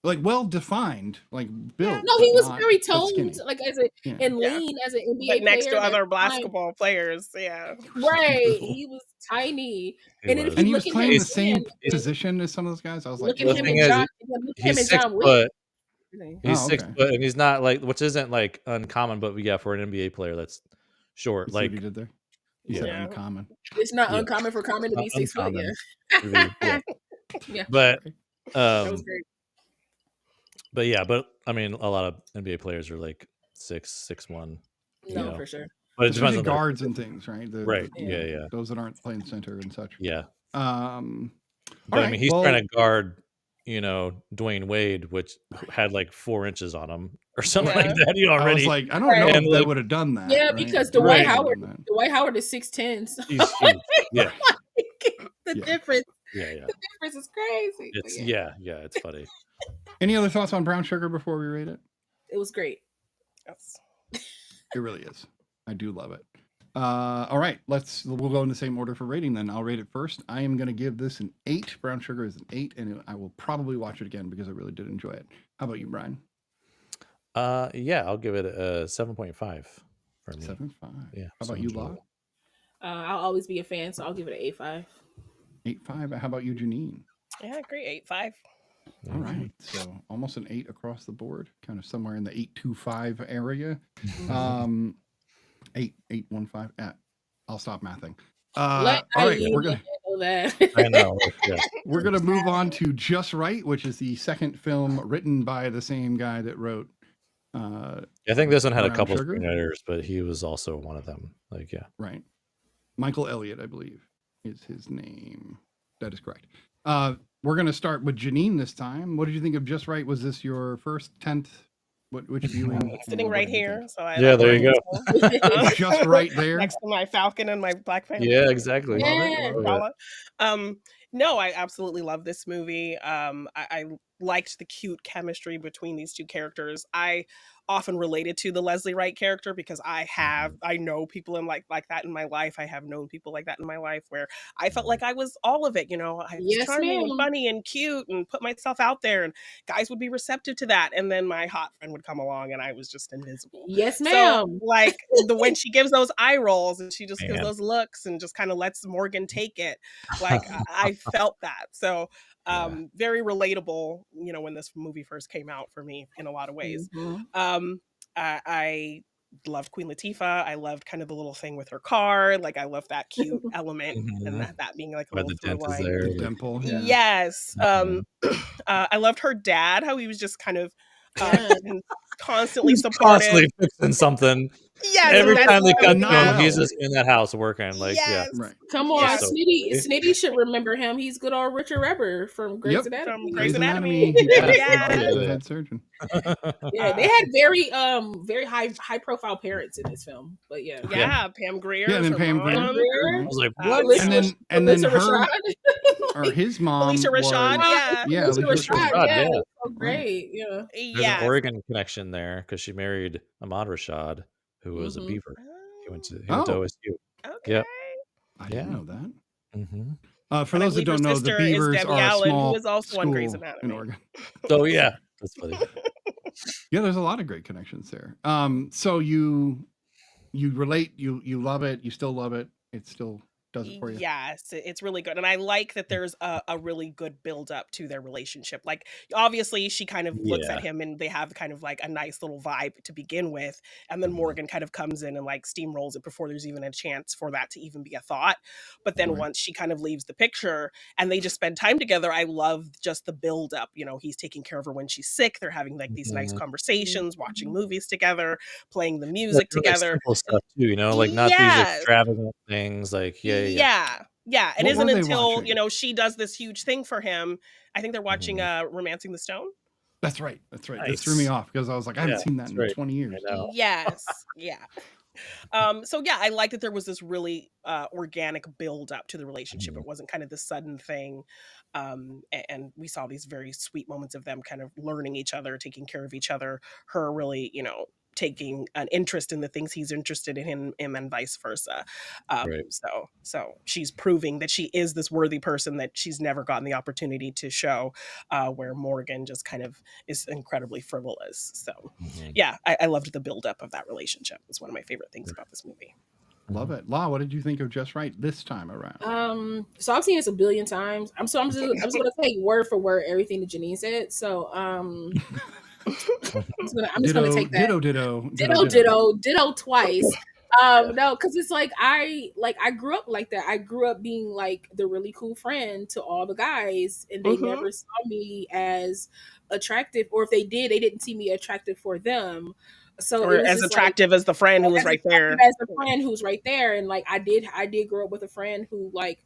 Like well defined, like built. No, he but was not- very but skinny. toned, like as a Yeah. and Yeah. lean as an NBA But next to player, other that's fine. basketball players, yeah. Right, he was tiny. he And then was. if And you he was look at playing him the same again, position as some of those guys. I was like, look at The him thing and is, John. Look at him he's and 6 John Wick. foot. He's Oh, 6 okay. foot, and he's not like, which isn't like uncommon, but yeah, for an NBA player, that's short. You see what like he did there? He Yeah. said Yeah. uncommon. It's not Yeah. uncommon for Common to be 6 foot. Uncommon. Yeah, yeah. yeah, But that was great. but yeah, but I mean, a lot of NBA players are like 6'1". You No, know. for sure. But it depends Especially on their- guards and things, right? Right. Yeah. Those that aren't playing center and such. Yeah. But But I mean, he's trying to guard, Dwayne Wade, which had like 4 inches on him or something Yeah. like that. He I was already. like, I don't Right. know And, if they like- would have done that. Yeah, right? because They Dwight wouldn't have Howard, done that. Dwight Howard is 6'10". So he's huge. Yeah. the Yeah. difference Yeah. is crazy. But It's yeah, it's funny. Any other thoughts on Brown Sugar before we rate it? it was great. Yes. It really is. I do love it. All right, we'll go in the same order for rating then. I'll rate it first. I am going to give this an 8. Brown Sugar is an 8, and I will probably watch it again because I really did enjoy it. How about you, Brian? Yeah, I'll give it a 7.5 for me. 7.5. Yeah. How so about you, enjoy Law? it. I'll always be a fan, so I'll give it an 8.5. 8.5. How about you, Janine? Yeah, I agree. 8.5. All right, so almost an 8 across the board, kind of somewhere in the 8.25 area. 8.15. I'll stop mathing. All right, we're gonna handle that. I know. Yeah. we're gonna move on to Just Wright, which is the second film written by the same guy that wrote. I think this one had a Brown couple of Sugar? screenwriters, but he was also one of them. Like, yeah. Right, Michael Elliott, I believe, is his name. That is correct. We're gonna start with Janine this time. What did you think of Just Wright? Was this your first 10th? Which viewing? Sitting What right did you here. think? So I Yeah, there you go. It's just right there. Next to my Falcon and my Black Panther. Yeah, exactly. Love it, Yeah. love it. No, I absolutely love this movie. I liked the cute chemistry between these two characters. I often related to the Leslie Wright character because I know people in like that in my life. I have known people like that in my life where I felt like I was all of it, I was Yes, charming and ma'am. funny and cute and put myself out there, and guys would be receptive to that. And then my hot friend would come along and I was just invisible. Yes, So ma'am. like when she gives those eye rolls and she just gives Man. those looks and just kind of lets Morgan take it, like I felt that. So very relatable, when this movie first came out for me in a lot of ways. Mhm. I loved Queen Latifah. I loved kind of the little thing with her car. Like I love that cute element and that being like a Where little the dent through is line. there. The like- dimple. Yeah. Yes. I loved her dad, how he was just kind of constantly supportive. Constantly fixing something. Yes, Every and time they that's cut so to him, nice. he's just in that house working. Like, yes. Right. Come on, Yeah. So- Snitty should remember him. He's good old Richard Webber from Grey's Yep. Anatomy. From Grey's Grey's Anatomy. Anatomy. He passed Yes. as the head surgeon. Yeah, they had very high profile parents in this film. But yeah. Yeah, Pam Grier. Yeah, and then her Pam mom. Grier. I was like, What? what? And then Alyssa her Rashad. or his mom. Alicia Rashad. was- Yeah. Yeah, Alyssa Alicia Rashad. Rashad, Yeah, yeah. so great. Yeah. There's Yes. an Oregon connection there because she married Ahmad Rashad, who was a Mhm. Beaver. He went to Oh. OSU. Okay. Yep. I didn't Yeah. know that. Mm-hmm. For And I those that believe her don't know, the sister is Beavers Debbie are a Allen, who small is also on Grey's school in Anatomy. Oregon. So yeah, that's funny. Yeah, there's a lot of great connections there. So you relate, you love it, you still love it. It still does it for you. Yes, it's really good. And I like that there's a really good build up to their relationship. Like, obviously, she kind of looks at him and they have kind of like a nice little vibe to begin with. And then Morgan kind of comes in and like steamrolls it before there's even a chance for that to even be a thought. But then once she kind of leaves the picture and they just spend time together, I love just the build up. He's taking care of her when she's sick. They're having like these nice conversations, watching movies together, playing the music Like, together. simple stuff too, like not these extravagant things. Like yeah. It What isn't were they until watching? she does this huge thing for him. I think they're watching Romancing the Stone. That's right. That threw Nice. me off because I was like, I haven't Yeah, seen that that's in right. 20 years. I know. Yes. Yeah. So yeah, I like that there was this really organic build up to the relationship. It wasn't kind of this sudden thing. And we saw these very sweet moments of them kind of learning each other, taking care of each other, her really, taking an interest in the things he's interested in him and vice versa. So she's proving that she is this worthy person that she's never gotten the opportunity to show, where Morgan just kind of is incredibly frivolous. So yeah, I loved the buildup of that relationship. It's one of my favorite things about this movie. Love it. La, what did you think of Just Right this time around? So I've seen this a billion times. I'm just gonna take word for word everything that Janine said. So I'm just gonna take that ditto twice. No, because it's like I grew up like that. I grew up being like the really cool friend to all the guys, and they never saw me as attractive, or if they did, they didn't see me attractive for them. So or as attractive as the friend who was right there. As the friend who's right there, and like I did grow up with a friend who like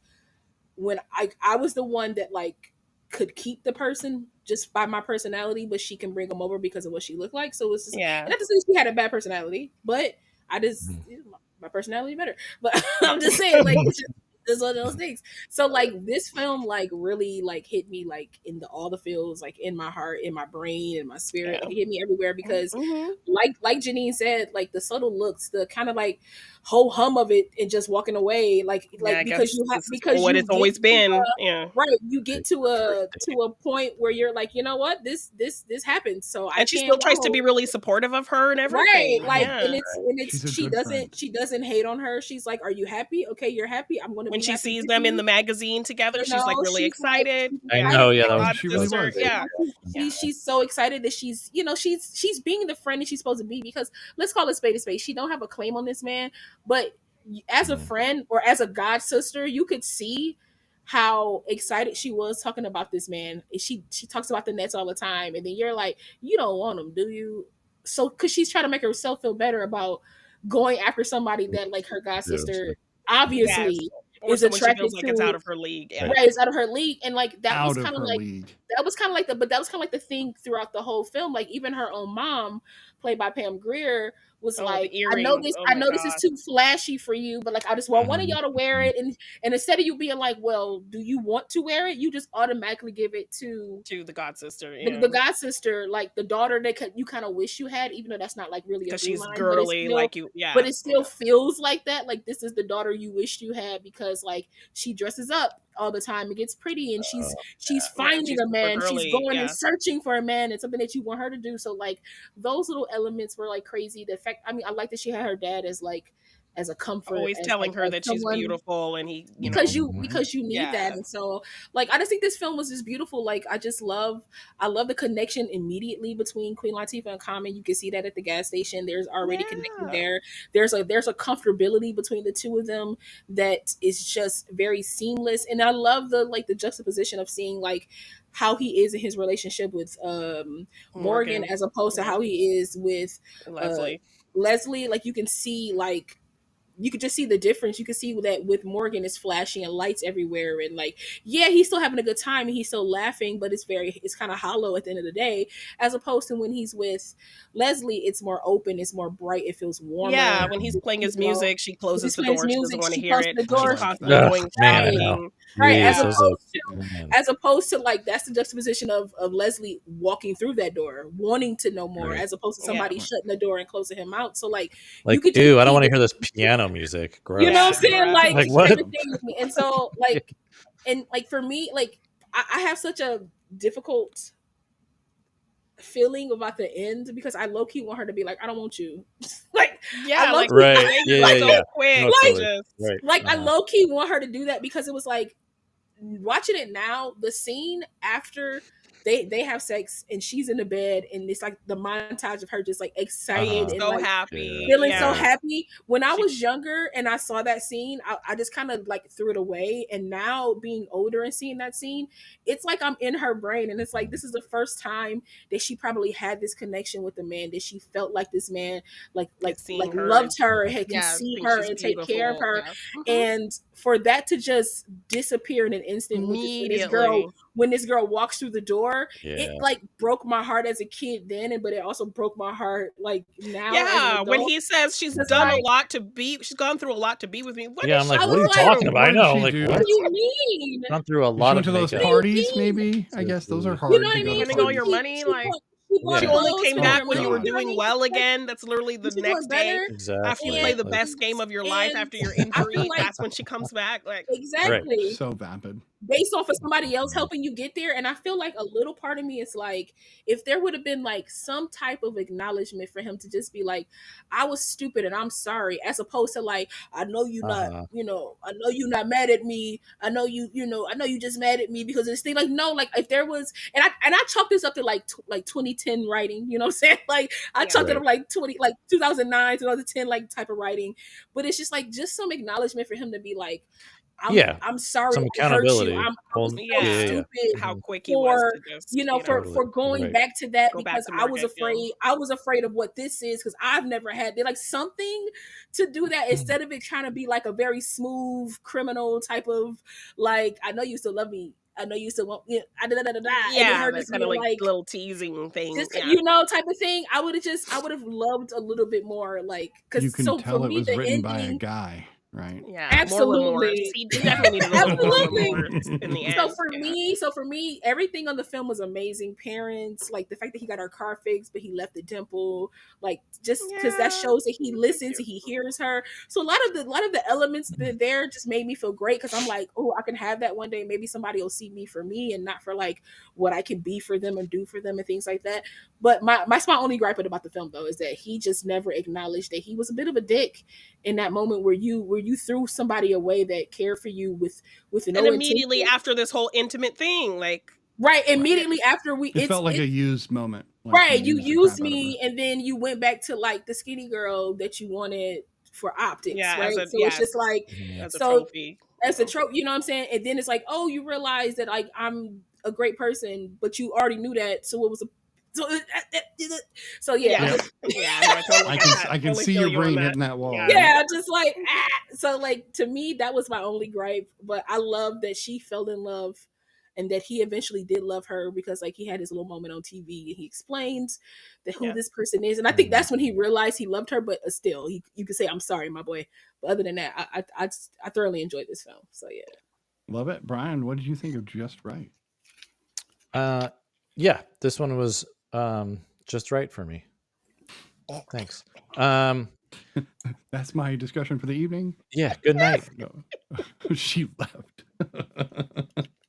when I was the one that like could keep the person just by my personality, but she can bring them over because of what she looked like. So it's just, not to say she had a bad personality, but I just my personality better. But I'm just saying, like, it's one of those things. So like this film like really like hit me like in all the feels, like in my heart, in my brain, in my spirit. Like, it hit me everywhere because like Janine said, like the subtle looks, the kind of like whole hum of it and just walking away, like because what it's always been. Right, you get to a point where you're like, you know what, this happened. So and she still tries to be really supportive of her and everything. Right, like and it's she doesn't hate on her. She's like, are you happy? Okay, you're happy. I'm going to when be she happy sees for them in you. the magazine together, You she's like know, really she's like, excited. she's I excited know, for yeah, her that She really sister. was. Yeah. She's so excited that she's, you know, she's being the friend that she's supposed to be, because let's call it spade a spade. She don't have a claim on this man, but as a friend or as a god sister, you could see how excited she was talking about this man. She talks about the Nets all the time, and then you're like, you don't want him, do you? So because she's trying to make herself feel better about going after somebody that, like, her god sister obviously Or is someone she attracted feels like to. it's out of her league. Yeah. Right, it's out of her league, and like that was Out of kind of her like league. that was kind of like the, but that was kind of like the thing throughout the whole film. Like even her own mom, played by Pam Grier, was Oh, like, the earrings. Oh I my know this is gosh. too flashy for you, but like I just want one of y'all to wear it, and instead of you being like, well, do you want to wear it? You just automatically give it to To the god sister. the, Yeah. the god sister, like the daughter that you kind of wish you had, even though that's not like really a Because through she's line, girly, like you. Yeah. but it still feels like that. Like this is the daughter you wished you had, because like she dresses up all the time and gets pretty, and she's finding she's a super man. She's girly, going yeah. and searching for a man, and something that you want her to do. So like those little elements were like crazy. The fact, I mean, I like that she had her dad as like as a comfort, Always as, telling like, her as that she's someone, beautiful, and he, because know, you need that. And so like I just think this film was just beautiful. Like I love the connection immediately between Queen Latifah and Common. You can see that at the gas station. There's already connection there. There's a comfortability between the two of them that is just very seamless. And I love the juxtaposition of seeing like how he is in his relationship with Morgan as opposed to how he is with Leslie. Like you can see, like you could just see the difference. You could see that with Morgan, it's flashing and lights everywhere, and like, yeah, he's still having a good time and he's still laughing, but it's kind of hollow at the end of the day. As opposed to when he's with Leslie, it's more open, it's more bright, it feels warmer. Yeah, when he's playing his music, she closes the door. She doesn't want to hear it. She's constantly going shopping. Right, as opposed to like that's the juxtaposition of Leslie walking through that door, wanting to know more, as opposed to somebody shutting the door and closing him out. So like you could ew, I don't want to hear this piano music. Gross. You know what I'm saying? Like what? And so like, and like for me, like I have such a difficult feeling about the end, because I low key want her to be like, I don't want you. Like, yeah, like right, yeah. Quick, like I low key want her to do that, because it was like watching it now, the scene after they have sex and she's in the bed, and it's like the montage of her just like excited and so like happy, feeling so happy. When I was younger and I saw that scene, I just kind of like threw it away. And now being older and seeing that scene, it's like I'm in her brain, and it's like this is the first time that she probably had this connection with the man, that she felt like this man like loved her, can see her and take care of her. And for that to just disappear in an instant when this girl walks through the door, it like broke my heart as a kid then, but it also broke my heart like now. Yeah, when he says she's done a lot she's gone through a lot to be with me. I'm like, what are you talking about? I know, like, what do you mean? Gone through a lot of those parties, maybe. I guess those are hard. You know what I mean? Spending all your money, like. She only came back when you were doing well again. That's literally the next day after you play the best game of your life after your injury. That's when she comes back. Like exactly, so vapid. Based off of somebody else helping you get there. And I feel like a little part of me is like, if there would have been like some type of acknowledgement for him to just be like, I was stupid and I'm sorry, as opposed to like, I know you're not, I know you're not mad at me. I know you just mad at me because of this thing. Like, no, like if there was, and I chalk this up to like 2010 writing, you know what I'm saying? Like I chalked it up like 2009, 2010, like type of writing. But it's just like, just some acknowledgement for him to be like, I'm sorry, some accountability. I was stupid. How quick he was to just, for going back to that, because I was afraid. Yeah. I was afraid of what this is, because I've never had like something to do that, instead of it trying to be like a very smooth criminal type of like, I know you still love me. I know you still want, yeah, that's kind of like little teasing thing, just, type of thing. I would have loved a little bit more, like, because you can tell for it me, was the written ending, by a guy. Right. Yeah. Absolutely. He definitely needed a little more remorse in the end. So for me, everything on the film was amazing. Parents, like the fact that he got our car fixed, but he left the dimple, like just because that shows that he listens and he hears her. So a lot of the elements there just made me feel great, because I'm like, oh, I can have that one day. Maybe somebody will see me for me and not for like what I can be for them and do for them and things like that. But my only gripe about the film though is that he just never acknowledged that he was a bit of a dick in that moment where you you threw somebody away that cared for you with no And immediately intention. after this whole intimate thing, like Right, immediately after It felt like a used moment. Like right, you the used crap out of me, and then you went back to like the skinny girl that you wanted for optics, yeah, right? as a So it's just like as a so trophy. as a trope, you know what I'm saying? And then it's like, oh, you realize that like I'm a great person, but you already knew that, so it was a so yeah, Yeah. just- Yeah, no, I totally I get can that. I can Totally see feel your you on brain that. hitting that wall. Yeah. yeah, just like so like to me that was my only gripe, but I love that she fell in love and that he eventually did love her because like he had his little moment on TV and he explains that who Yeah. this person is, and I think that's when he realized he loved her. But still, you could say I'm sorry, my boy. But other than that, I thoroughly enjoyed this film. So yeah, Love it. Brian, what did you think of Just Right? Yeah, this one was just right for me. Thanks. That's my discussion for the evening. Yeah, good night. No. She left.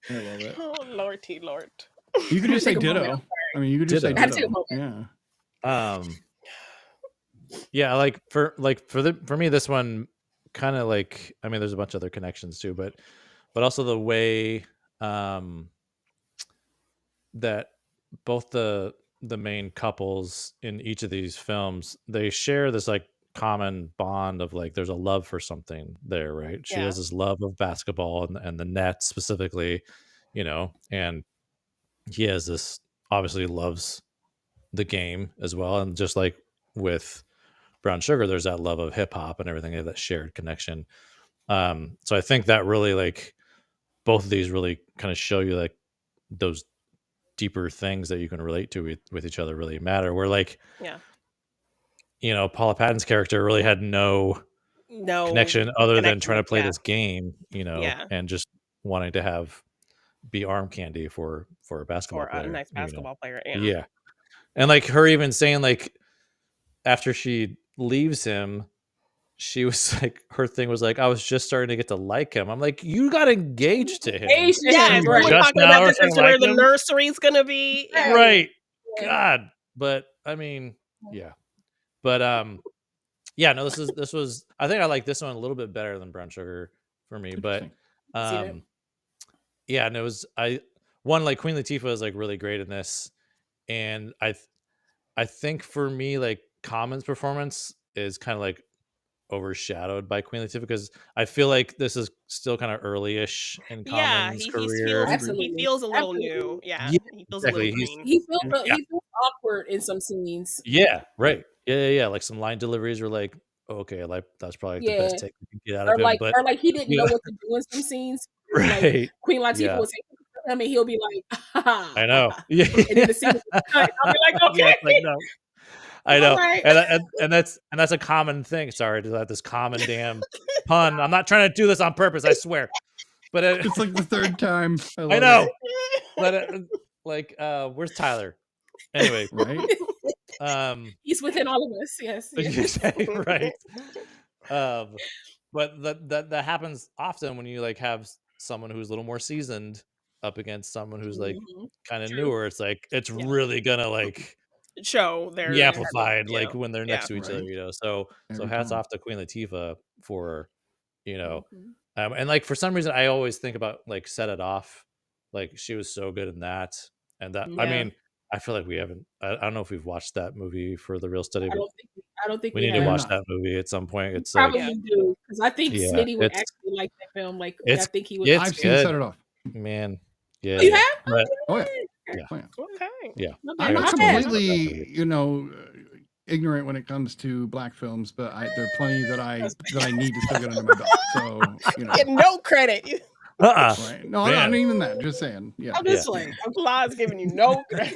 I love it. Oh Lordy Lord. You could just say Take a moment, ditto. I mean, you could just say Ditto. I had to take a ditto. moment. Yeah. Yeah, for me this one kind of like, I mean there's a bunch of other connections too, but also the way that both the main couples in each of these films, they share this like common bond of like there's a love for something there, right? She Yeah. has this love of basketball and the net specifically, and he has this, obviously loves the game as well, and just like with Brown Sugar, there's that love of hip hop and everything. They have that shared connection. So I think that really like both of these really kind of show you like those deeper things that you can relate to with each other really matter. Where like, Paula Patton's character really had no connection other than trying to play this game, and just wanting to be arm candy for a basketball player, a nice basketball player. Yeah. And like her even saying like after she leaves him, she was like, her thing was like, I was just starting to get to like him. I'm like, you got engaged to him. Engaged to Yeah, him, we right. were Just talking now about we're this as starting to to where like the him? nursery's gonna be. Yeah. Right. Yeah. God. But I mean, yeah. But yeah, no, this was I think I like this one a little bit better than Brown Sugar for me. But Interesting. yeah, and it was like Queen Latifah is like really great in this. And I think for me, like Common's performance is kind of like overshadowed by Queen Latifah because I feel like this is still kind of early-ish in Common's career. He feels a little new. Yeah, he feels a little green. He feels awkward in some scenes. Yeah, right. Yeah. Like some line deliveries were like, okay, like that's probably the best take we can get out of him. But Or like he didn't know what to do in some scenes. right. Like Queen Latifah would say him and he'll be like, I know. Yeah. And then the scene would cut. I'll be like, okay. Yeah, like, no. I know, Right. and that's a common thing. Sorry to have this common damn pun. I'm not trying to do this on purpose. I swear. But it's like the third time. I know. But where's Tyler? Anyway, right? He's within all of us. Yes. Right. But that happens often when you like have someone who's a little more seasoned up against someone who's like kind of newer. It's like it's really gonna like show their amplified like when they're next to each other, so hats time. off to Queen Latifah for and like for some reason I always think about like Set It Off, like she was so good in that. And that I mean I feel like we haven't I don't know if we've watched that movie for the Real Study, but I don't think we need to watch that movie at some point. It's probably like do because I think Snitty would actually like that film. Like I think he would. I've seen Set It Off. Man, yeah. Oh, you have? But, oh yeah. Okay. Yeah. I'm not completely, ignorant when it comes to black films, but there are plenty that I need to still get under my belt. So get no credit. Right. No, not even that. Just saying. Yeah. I'm just like La's giving you no credit.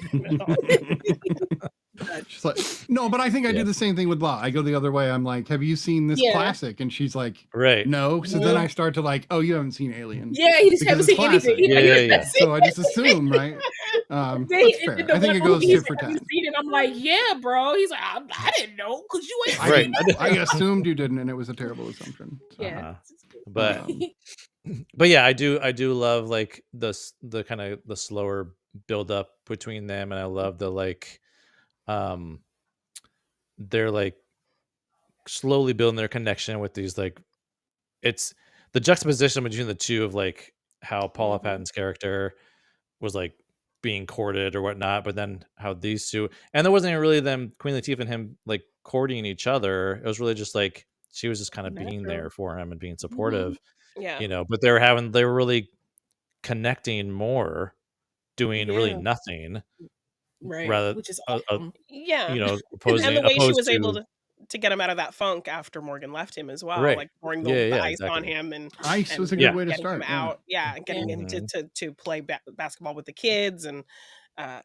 She's like, no, but I think I do the same thing with La. I go the other way. I'm like, have you seen this classic? And she's like, no. So then I start to like, oh, you haven't seen Alien. Yeah, he just haven't seen anything. Yeah. So I just assume, right? That's fair. I think it goes tit for tat. And I'm like, yeah, bro. He's like, I didn't know because you ain't right. I assumed you didn't, and it was a terrible assumption. So. Yeah. But yeah, I do love like the kind of the slower build up between them, and I love the like they're like slowly building their connection with these like it's the juxtaposition between the two of like how Paula Patton's character was like being courted or whatnot, but then how these two, and there wasn't even really them, Queen Latifah and him, like courting each other. It was really just like she was just kind of being there for him and being supportive, Yeah. you know. But they were really connecting more, doing really nothing, Right. rather Which is you Yeah. know, And the way she was to able to get him out of that funk after Morgan left him as well, Right. like pouring Yeah, the yeah, ice on exactly. him and Ice was a Yeah. good way to getting him start. out, and getting him Mhm. to play basketball with the kids, and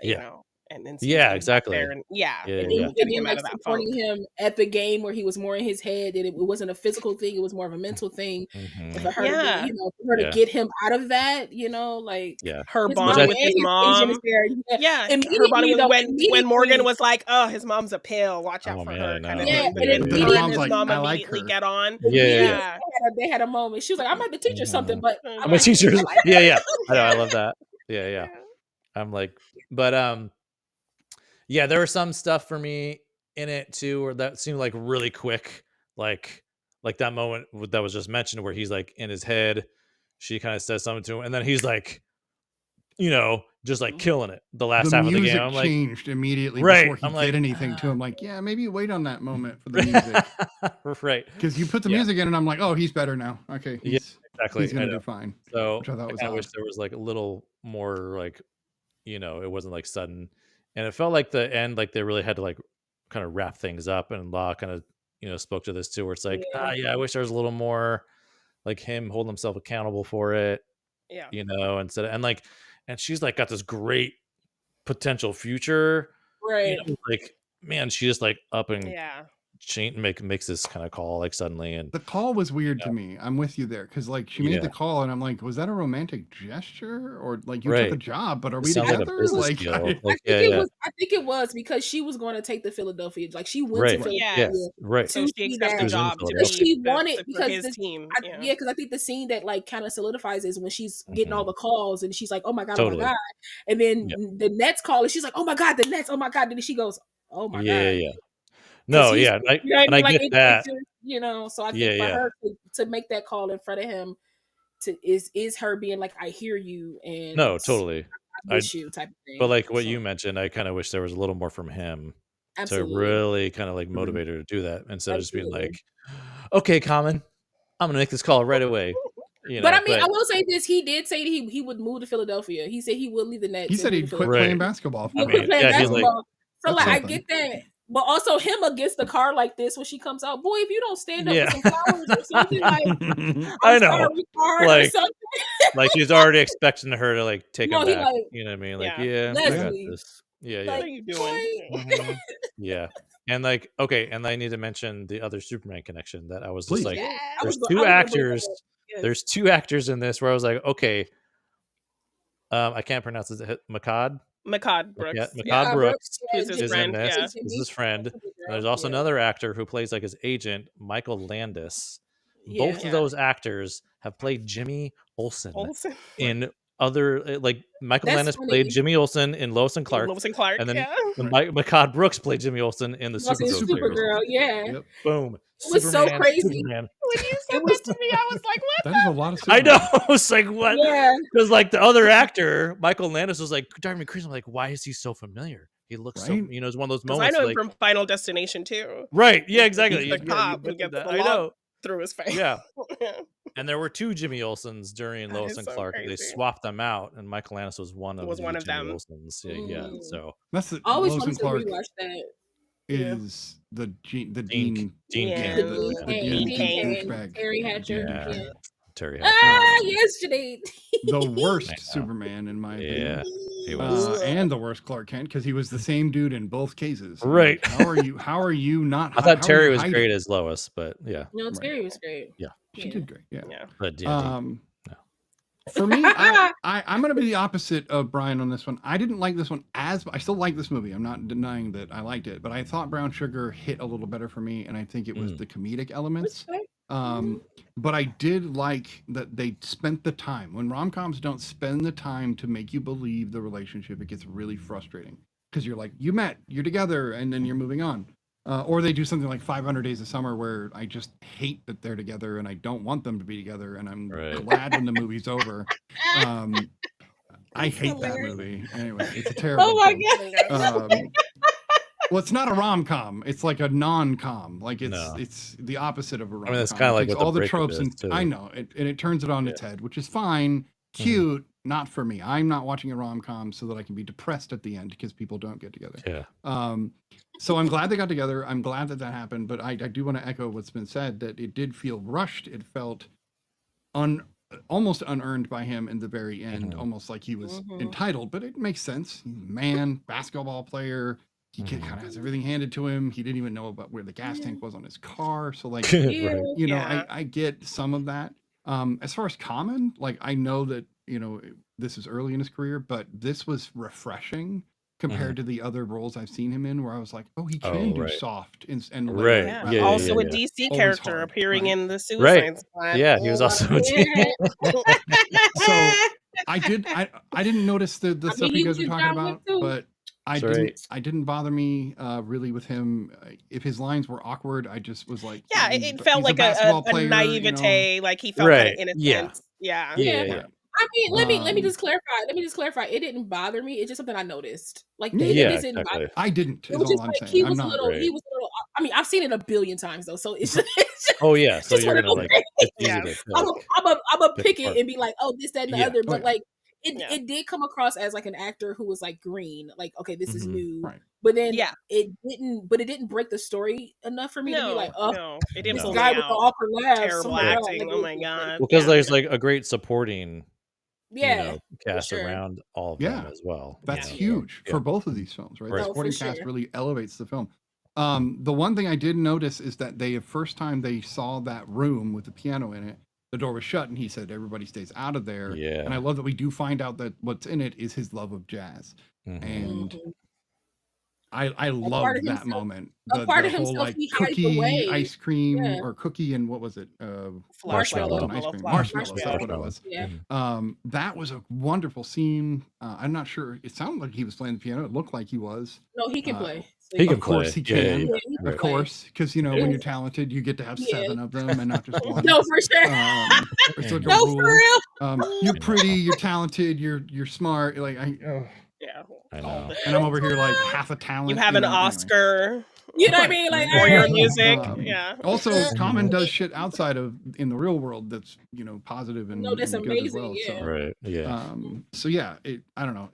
you Yeah. know, and then Yeah, back exactly. there, and Yeah, and yeah. and getting then him out like of that supporting funk. him at the game where he was more in his head, and it wasn't a physical thing; it was more of a mental thing. And for Mhm. her to be, Yeah. for her to Yeah. get him out of that, like Yeah. Her his bonding mom with and his his agent is mom. there. Yeah, her Immediately bonding though, when Morgan immediately, was like, "Oh, his mom's a pill. Watch out Oh for man, her," I kind of know. yeah, thing. But and then But then her his and mom's his like, mom I like immediately her. get on. Yeah. Yeah. they had a moment. She was like, "I'm about to teach her something," Mhm. but I'm My teachers. I like Yeah, yeah. I know. I love that. Yeah, yeah. Yeah. I'm like, but yeah, there was some stuff for me in it too, where that seemed like really quick, like that moment that was just mentioned where he's like in his head, she kind of says something to him, and then he's like, you know, just like killing it the last The half of the game. music I'm like, changed immediately right. before he I'm did like, anything to him. Like, yeah, maybe wait on that moment for the music. right. Because you put the Yeah. music in and I'm like, oh, he's better now. Okay, Yeah, exactly. he's I gonna know. do fine. So Which I thought was kind of wish odd. there was like a little more like, you know, it wasn't like sudden, and it felt like the end, like they really had to like kind of wrap things up, and Law kind of, you know, spoke to this too, where it's like, yeah, I wish there was a little more like him holding himself accountable for it, Yeah. you know, instead of, and she's like got this great potential future, right. you know, like man, she just like up and Yeah. makes this kind of call like suddenly, and The call was weird to me. I'm with you there because like she made the call and I'm like, was that a romantic gesture or like you took a right. job, but are It we sounds like a together? business Like, deal. I, Like, I think it was because she was going to take the Philadelphia, like she went to right. Philadelphia Yes. Right. So to she see accepts that the She was in job to because Philadelphia. be she wanted for because his team. because I think the scene that like kind of solidifies is when she's getting all Mhm. the calls and she's like, oh my god, Totally. and then Yeah. the Nets call and she's like, oh my god, the Nets, oh my god, and then she goes, oh my Yeah. god, Yeah. 'cause No. he's, Yeah. you know what I And mean, I like get that. so I Yeah. think for Yeah. her to make that call in front of him is her being like, I hear you and No. Totally. I miss you type of thing. But like what So you mentioned, I kind of wish there was a little more from him to absolutely, really kind of like motivate her to do that instead of just being absolutely. like, okay, Common, I'm gonna make this call right away. You But know, I mean, I will say this: he did say he would move to Philadelphia. He said he would leave the Nets. he and said move he'd to quit Philadelphia. playing Right. basketball. I He'll quit mean, playing yeah, he's like, basketball. So that's like, I something. get that. But also him against the car like this when she comes out, boy, if you don't stand up yeah. with some flowers or something, like I I'm know. sorry, car or Like, something. like he's already expecting her to like take him No, he back. like, You know what I mean? Like, Yeah. yeah, I got Leslie, this. Yeah. Yeah. What are like, you doing? boy. Mhm. Yeah. And like, okay, and I need to mention the other Superman connection that I was just Please. like, Yeah, there's I two was gonna bring that actors. up. Yes. There's two actors in this where I was like, okay, I can't pronounce it. McCod Brooks. Yeah, Yeah, McCod Brooks Who's his is in friend, this. yeah. This is his friend. And there's also another actor who plays like his agent, Michael Landis. Both of those actors have played Jimmy Olsen in other like Michael That's Landis funny. played Jimmy Olsen in Lois and Clark, Lois and Clark, and then yeah. McCod Brooks played Jimmy Olsen in the Supergirl, yeah. Yep. Boom. It was so crazy. Superman. When you said that to me, I was like, what? That is a lot of I Superman. know. I was like, what? Yeah. Because like the other actor, Michael Landis, was like driving me crazy. I'm like, why is he so familiar? He looks so, Right? you know, it's one of those Because moments. I know like, him from Final Destination too. right. Yeah, exactly. He's the cop who gets the I know. log through his face. Yeah. And there were two Jimmy Olsens during That Lois is and so Clark. They crazy. swapped them out, and Michael Landis was one of one the of Jimmy them. Olsens. Yeah, yeah. So That's the I always Lois wanted and to Clark rewatch that. is the Dean Dean Yeah. Cain. the Dean Cain. douchebag. Terry Hatcher. Yeah. Yeah. Terry Hatcher. Ah, yes, Janine. The worst know. Superman in my opinion. Yeah, he was. And the worst Clark Kent because he was the same dude in both cases. I'm Right. like, how are you not? I how thought are Terry you was hiding? great as Lois, but yeah. No, Terry was great. She did great. Yeah. Yeah. But yeah, For me, I'm going to be the opposite of Brian on this one. I didn't like this one I still like this movie. I'm not denying that I liked it, but I thought Brown Sugar hit a little better for me, and I think it was the comedic elements. But I did like that they spent the time. When rom-coms don't spend the time to make you believe the relationship, it gets really frustrating because you're like, you met, you're together, and then you're moving on. Or they do something like 500 Days of Summer where I just hate that they're together and I don't want them to be together, and I'm glad when the movie's over. I hate that movie. Anyway, it's a terrible Oh my film. god. Well, it's not a rom-com. It's like a non-com. Like No. it's the opposite of a rom-com. I mean, that's kind of like takes what the all the breakup tropes is, and too. I know it, and it turns it on its head, which is fine, cute, not for me. I'm not watching a rom-com so that I can be depressed at the end because people don't get together. Yeah. So I'm glad they got together. I'm glad that happened, but I do want to echo what's been said, that it did feel rushed. It felt almost unearned by him in the very end, almost like he was entitled, but it makes sense. He's a man, basketball player. He kind of has everything handed to him. He didn't even know about where the gas tank was on his car. So like, you know, I get some of that. As far as Common, like I know that, you know, this is early in his career, but this was refreshing compared to the other roles I've seen him in, where I was like, oh, he can do soft and Right. Yeah. Yeah, Also a yeah. DC Always character hard, appearing right. in the Suicide Squad. Yeah, he was also a So I didn't notice the I stuff mean, you he guys was were in talking John Wick about, too. but That's I didn't bother me really with him. If his lines were awkward, I just was like, Yeah, he's- it felt he's like basketball a player, you know. naivete, like he felt kind of Right. innocent. Yeah. Yeah. Right. I mean, let me Um, just clarify. Let me just clarify. It didn't bother me. It's just something I noticed. Like Yeah, it Yeah, just didn't bother exactly. me. I didn't. It Is was all just I'm like saying. he I'm was a not. little. He Right. was a little. I mean, I've seen it a billion times though, so it's just, Oh yeah. So just you're one of gonna those like things. it's easy Yes. to like, I'm a pick pick it apart. and be like, oh, this, that, and the Yeah. other. Oh, But yeah. like Yeah. it did come across as like an actor who was like green. Like, okay, this is new. Right. But then Yeah. it didn't break the story enough for me to be like, oh, No, it didn't this pull guy me with the out. awkward laughs. Oh Terrible my god. acting. Like, Oh my god. Because Yeah. there's like a great supporting, you yeah, know, cast sure. around all of them Yeah. as well. you That's know? huge Yeah. for both of these films, right? Right. The No, for supporting cast sure. really elevates the film. The one thing I did notice is that the first time they saw that room with the piano in it, the door was shut, and he said, "Everybody stays out of there." Yeah. And I love that we do find out that what's in it is his love of jazz, Mhm. and Mhm. I part loved of that himself- moment. a part The of whole himself like he hides cookie, away. ice cream, Yeah. or cookie, and what was it? Marshmallow. Ice cream. fluff. Marshmallows. That's what it was. Yeah. Mhm. That was a wonderful scene. I'm not sure. It sounded like he was playing the piano. It looked like he was. No, he can play. So He can Of course play. he Yeah, can. yeah, Yeah, he can Of play. course, because you know when Yeah. you're talented, you get to have Yeah. 7 of them and not just one. No, for sure. It's like a No, rule. for real. You're pretty, you're talented, you're smart. Like Yeah. I All know. the- and I'm over here like half a talent. You have an know, anyway. Oscar You know what I Right, mean? Like, right. for your hey. music. Um, Yeah. Also, Common does shit outside of in the real world that's positive and, No, that's and good as amazing, well. yeah. So, Right. Yeah. so yeah, I don't know.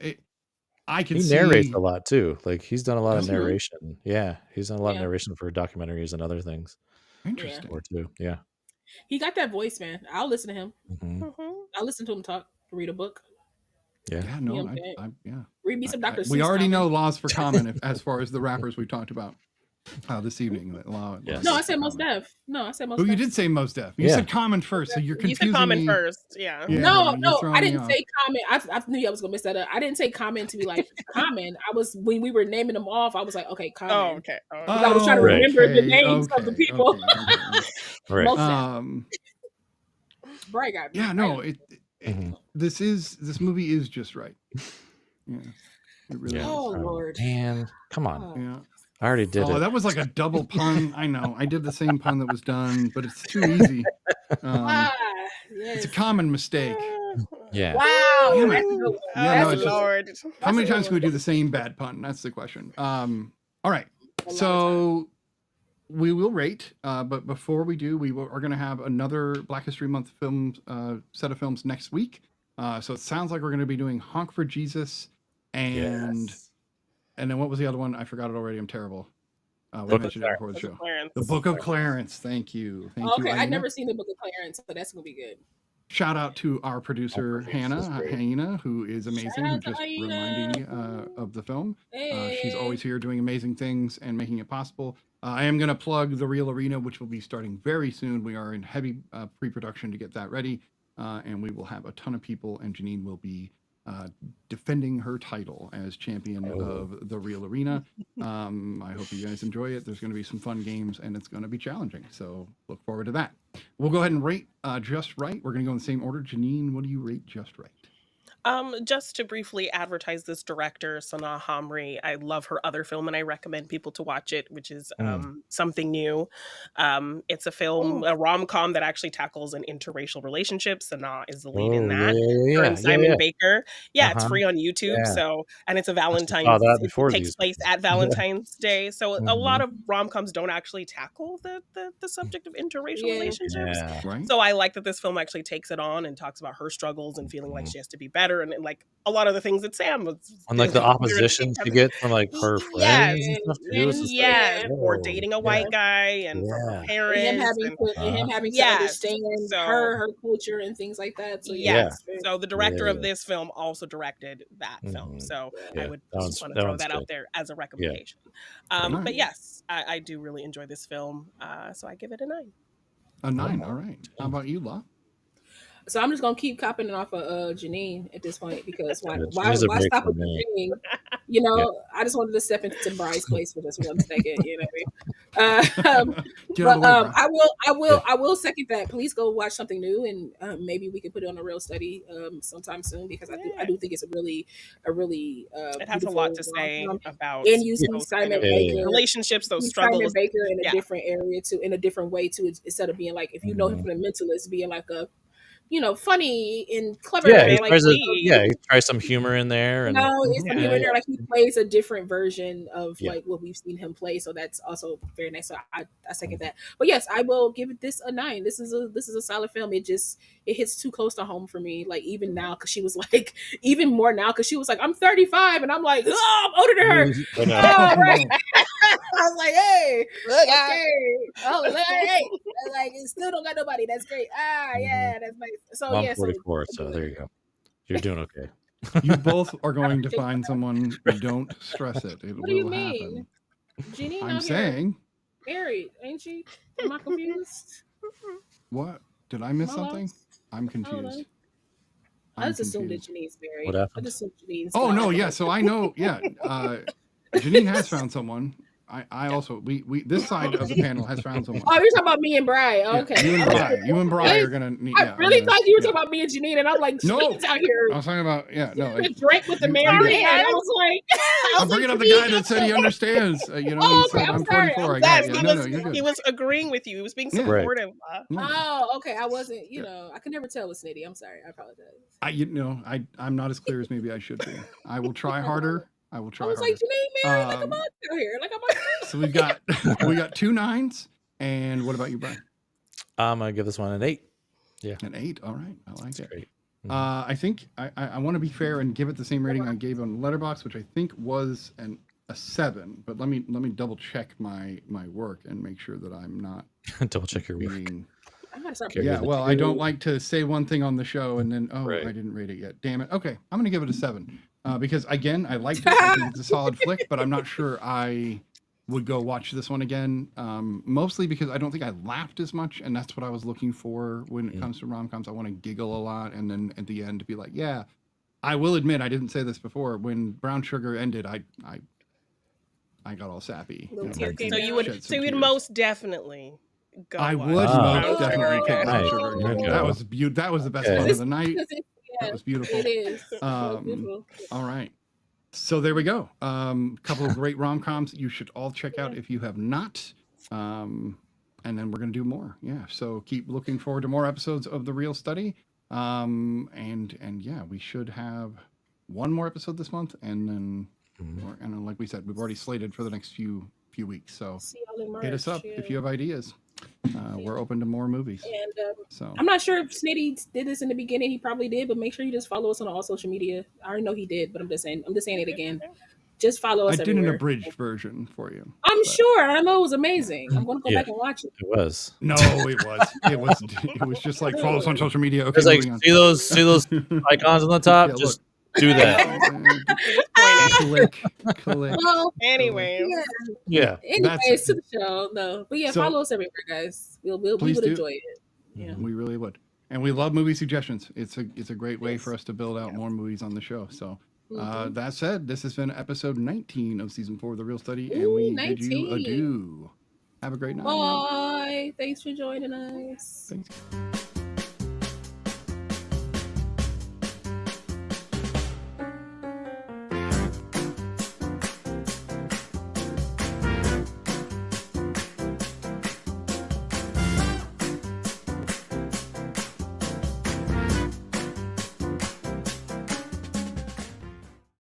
I can He see narrates a lot too. Like he's done a lot of Does he? narration. Yeah, he's done a lot of Yeah. narration for documentaries and other things. Interesting. Or too. Yeah. He got that voice, man. I'll listen to him. Mhm. Mhm. I'll listen to him talk, read a book, Yeah. Yeah, no, okay. yeah. read me some Dr. Seuss. We already comics. know laws for Common as far as the rappers we talked about this evening. That Yes. No, I laws said for Most Common. Def. No, I said Most Oh, you Def. did say Most Def. You Yeah. said Common first, so you're You confusing said Common me. first. Yeah. Yeah. No, you're throwing I me didn't off. say Common. I knew I was gonna mess that up. I didn't say Common to be like Common. I was when we were naming them off. I was like, okay, Common. Oh, okay. Oh, okay. I was trying to Right. remember the names of the people. Okay. Right. Most Def. Bright got me. Yeah, no, Mhm. this movie is just right. Yeah, it really Yeah. is. Oh Lord. Man, come on. Oh. Yeah. I already did Oh, it. that was like a double pun. I know. I did the same pun that was done, but it's too easy. Ah, It's yes. a common mistake. Yeah. Wow. Damn it. That's a good one. Yeah, That's no, a it's good just- one. Lord. How many That's a times good can we do one. the same bad pun? That's the question. All right. A lot of So we will rate, but before we do, are going to have another Black History Month set of films next week. So it sounds like we're going to be doing Honk for Jesus and Yes. then what was the other one? I forgot it already. I'm terrible. We Book of mentioned it before the show. Clarence. The Book of Clarence. Thank you. Thank you. Okay, I've Aina. never seen the Book of Clarence, so that's gonna be good. Shout out to our producer Hannah, who is amazing, Shout who out to just reminded me of the film. She's always here doing amazing things and making it possible. I am going to plug the Reel Arena, which will be starting very soon. We are in heavy pre-production to get that ready, and we will have a ton of people, and Janine will be defending her title as champion of the Reel Arena. I hope you guys enjoy it. There's going to be some fun games, and it's going to be challenging, so look forward to that. We'll go ahead and rate Just Right. We're going to go in the same order. Janine, what do you rate Just Right? Just to briefly advertise this director, Sanaa Hamri. I love her other film, and I recommend people to watch it, which is Something New. It's a film, a rom-com that actually tackles an interracial relationship. Sanaa is the lead in that. Her and Simon Baker. Yeah, it's free on YouTube. Yeah. So, and it's a saw Valentine's. that It before takes these place days. at Valentine's Day. So a lot Mhm. of rom-coms don't actually tackle the subject of interracial relationships. Yeah. Right. So I like that this film actually takes it on and talks about her struggles and feeling like she has to be better, and like a lot of the things that Sam was And like the opposition she gets from like her yes, friends and stuff too. It's just like, yes, or whoa, dating a yeah. white guy and from her Yeah. And parents, him having to yes, understand so her culture and things like that. So yes, yeah. so the director Yeah. of this film also directed that film. So Yeah, I would that just want to that throw one's that good. out there as a recommendation. But yes, I do really enjoy this film. So I give it a 9. A 9. All right. How about you, La? So I'm just gonna keep copping it off of Janine at this point, because why Janina's a break stop for with me. Janine? You know, I just wanted to step into Bry's place for just 1 second. You know what I mean? Get out of the way, Bri. I will second that. Please go watch something new, and maybe we can put it on a real study sometime soon, because I do think it's a really it has a lot to say about and you see those Simon kind of Baker relationships, those see struggles. Simon Baker in a different area too, in a different way too, instead of being like, if you know him from The Mentalist, being like a funny and clever. Yeah, he like, tries he tries some humor in there, and it's some humor in there. Like, he plays a different version of like what we've seen him play, so that's also very nice. So I second that. But yes, I will give this a 9. This is a solid film. It hits too close to home for me. Like, even now, because she was like, even more now, because she was like, I'm 35, and I'm like, oh, I'm older than her. Oh, right. I was like, hey, okay, hey, like, it still don't got nobody. That's great. Yeah, that's nice. So I'm yeah, 44, so there you go. You're doing okay. You both are going to find someone. Don't stress it. It What do you will mean? happen. Jeannie, I'm saying. Married, ain't she? Am I confused? What? Did I miss Am I something? lost? I'm I don't know. confused. I just assumed that Janine's married. What happened? I just assumed Janine's Oh, no, married. yeah. So I know, yeah. Janine has found someone. I also, we this side of the panel has found someone. Oh, you're talking about me and Bri. Okay. You and Bri are going to need. I really thought you were talking about me and Janine, and I'm like, Janine's out here. I was talking about, no. Drake with the married man. I was like, I'm bringing up the guy that said he understands. He said, I'm 44. I got you. No, you're good. He was agreeing with you. He was being supportive. Oh, okay. I wasn't, I could never tell with Snitty. I'm sorry. I apologize. I'm not as clear as maybe I should be. I will try harder. I will try. I was harder. like, Janine married, like, I'm out here. Like, I'm like, so we got 2 9s. And what about you, Brian? I'm gonna give this one an 8. Yeah, an 8. All right, I like it. Great. I think I want to be fair and give it the same rating I gave on Letterboxd, which I think was a 7. But let me double check my work and make sure that I'm not double check your work. Yeah, well, I don't like to say one thing on the show and then I didn't rate it yet. Damn it. Okay, I'm gonna give it a 7 because again, I liked it. I think it's a solid flick, but I'm not sure I would go watch this one again. Mostly because I don't think I laughed as much, and that's what I was looking for when it comes to rom-coms. I want to giggle a lot, and then at the end be like, yeah. I will admit, I didn't say this before. When Brown Sugar ended, I got all sappy. So you would most definitely go. I watch would most definitely pick Brown Nice. Sugar. There you That go. was that was the best Okay. fun of the night. That was beautiful. It is. Beautiful. All right. So there we go. Couple of great rom-coms you should all check out if you have not. And then we're going to do more. Yeah. So keep looking forward to more episodes of The Real Study. And yeah, we should have one more episode this month. And then, and like we said, we've already slated for the next few weeks. So hit us up if you have ideas. We're open to more movies. And so I'm not sure if Snitty did this in the beginning. He probably did, but make sure you just follow us on all social media. I already know he did, but I'm just saying it again. Just follow us. I did everywhere. an abridged version for you. I'm sure. I know it was amazing. I'm going to go back and watch it. It was. No, it was just like follow us on social media. Okay, It's like moving on. see those icons on the top. Yeah, just do that. click. Well, Anyway. Yeah. Anyways, to the show. No, but yeah, So- follow us everywhere, guys. We Please would do. enjoy it. Yeah. We really would. And we love movie suggestions. It's a great way for us to build out more movies on the show. So that said, this has been episode 19 of season 4 of The Real Study, and we bid you 19. adieu. Have a great night. Bye. Thanks for joining us. Thanks.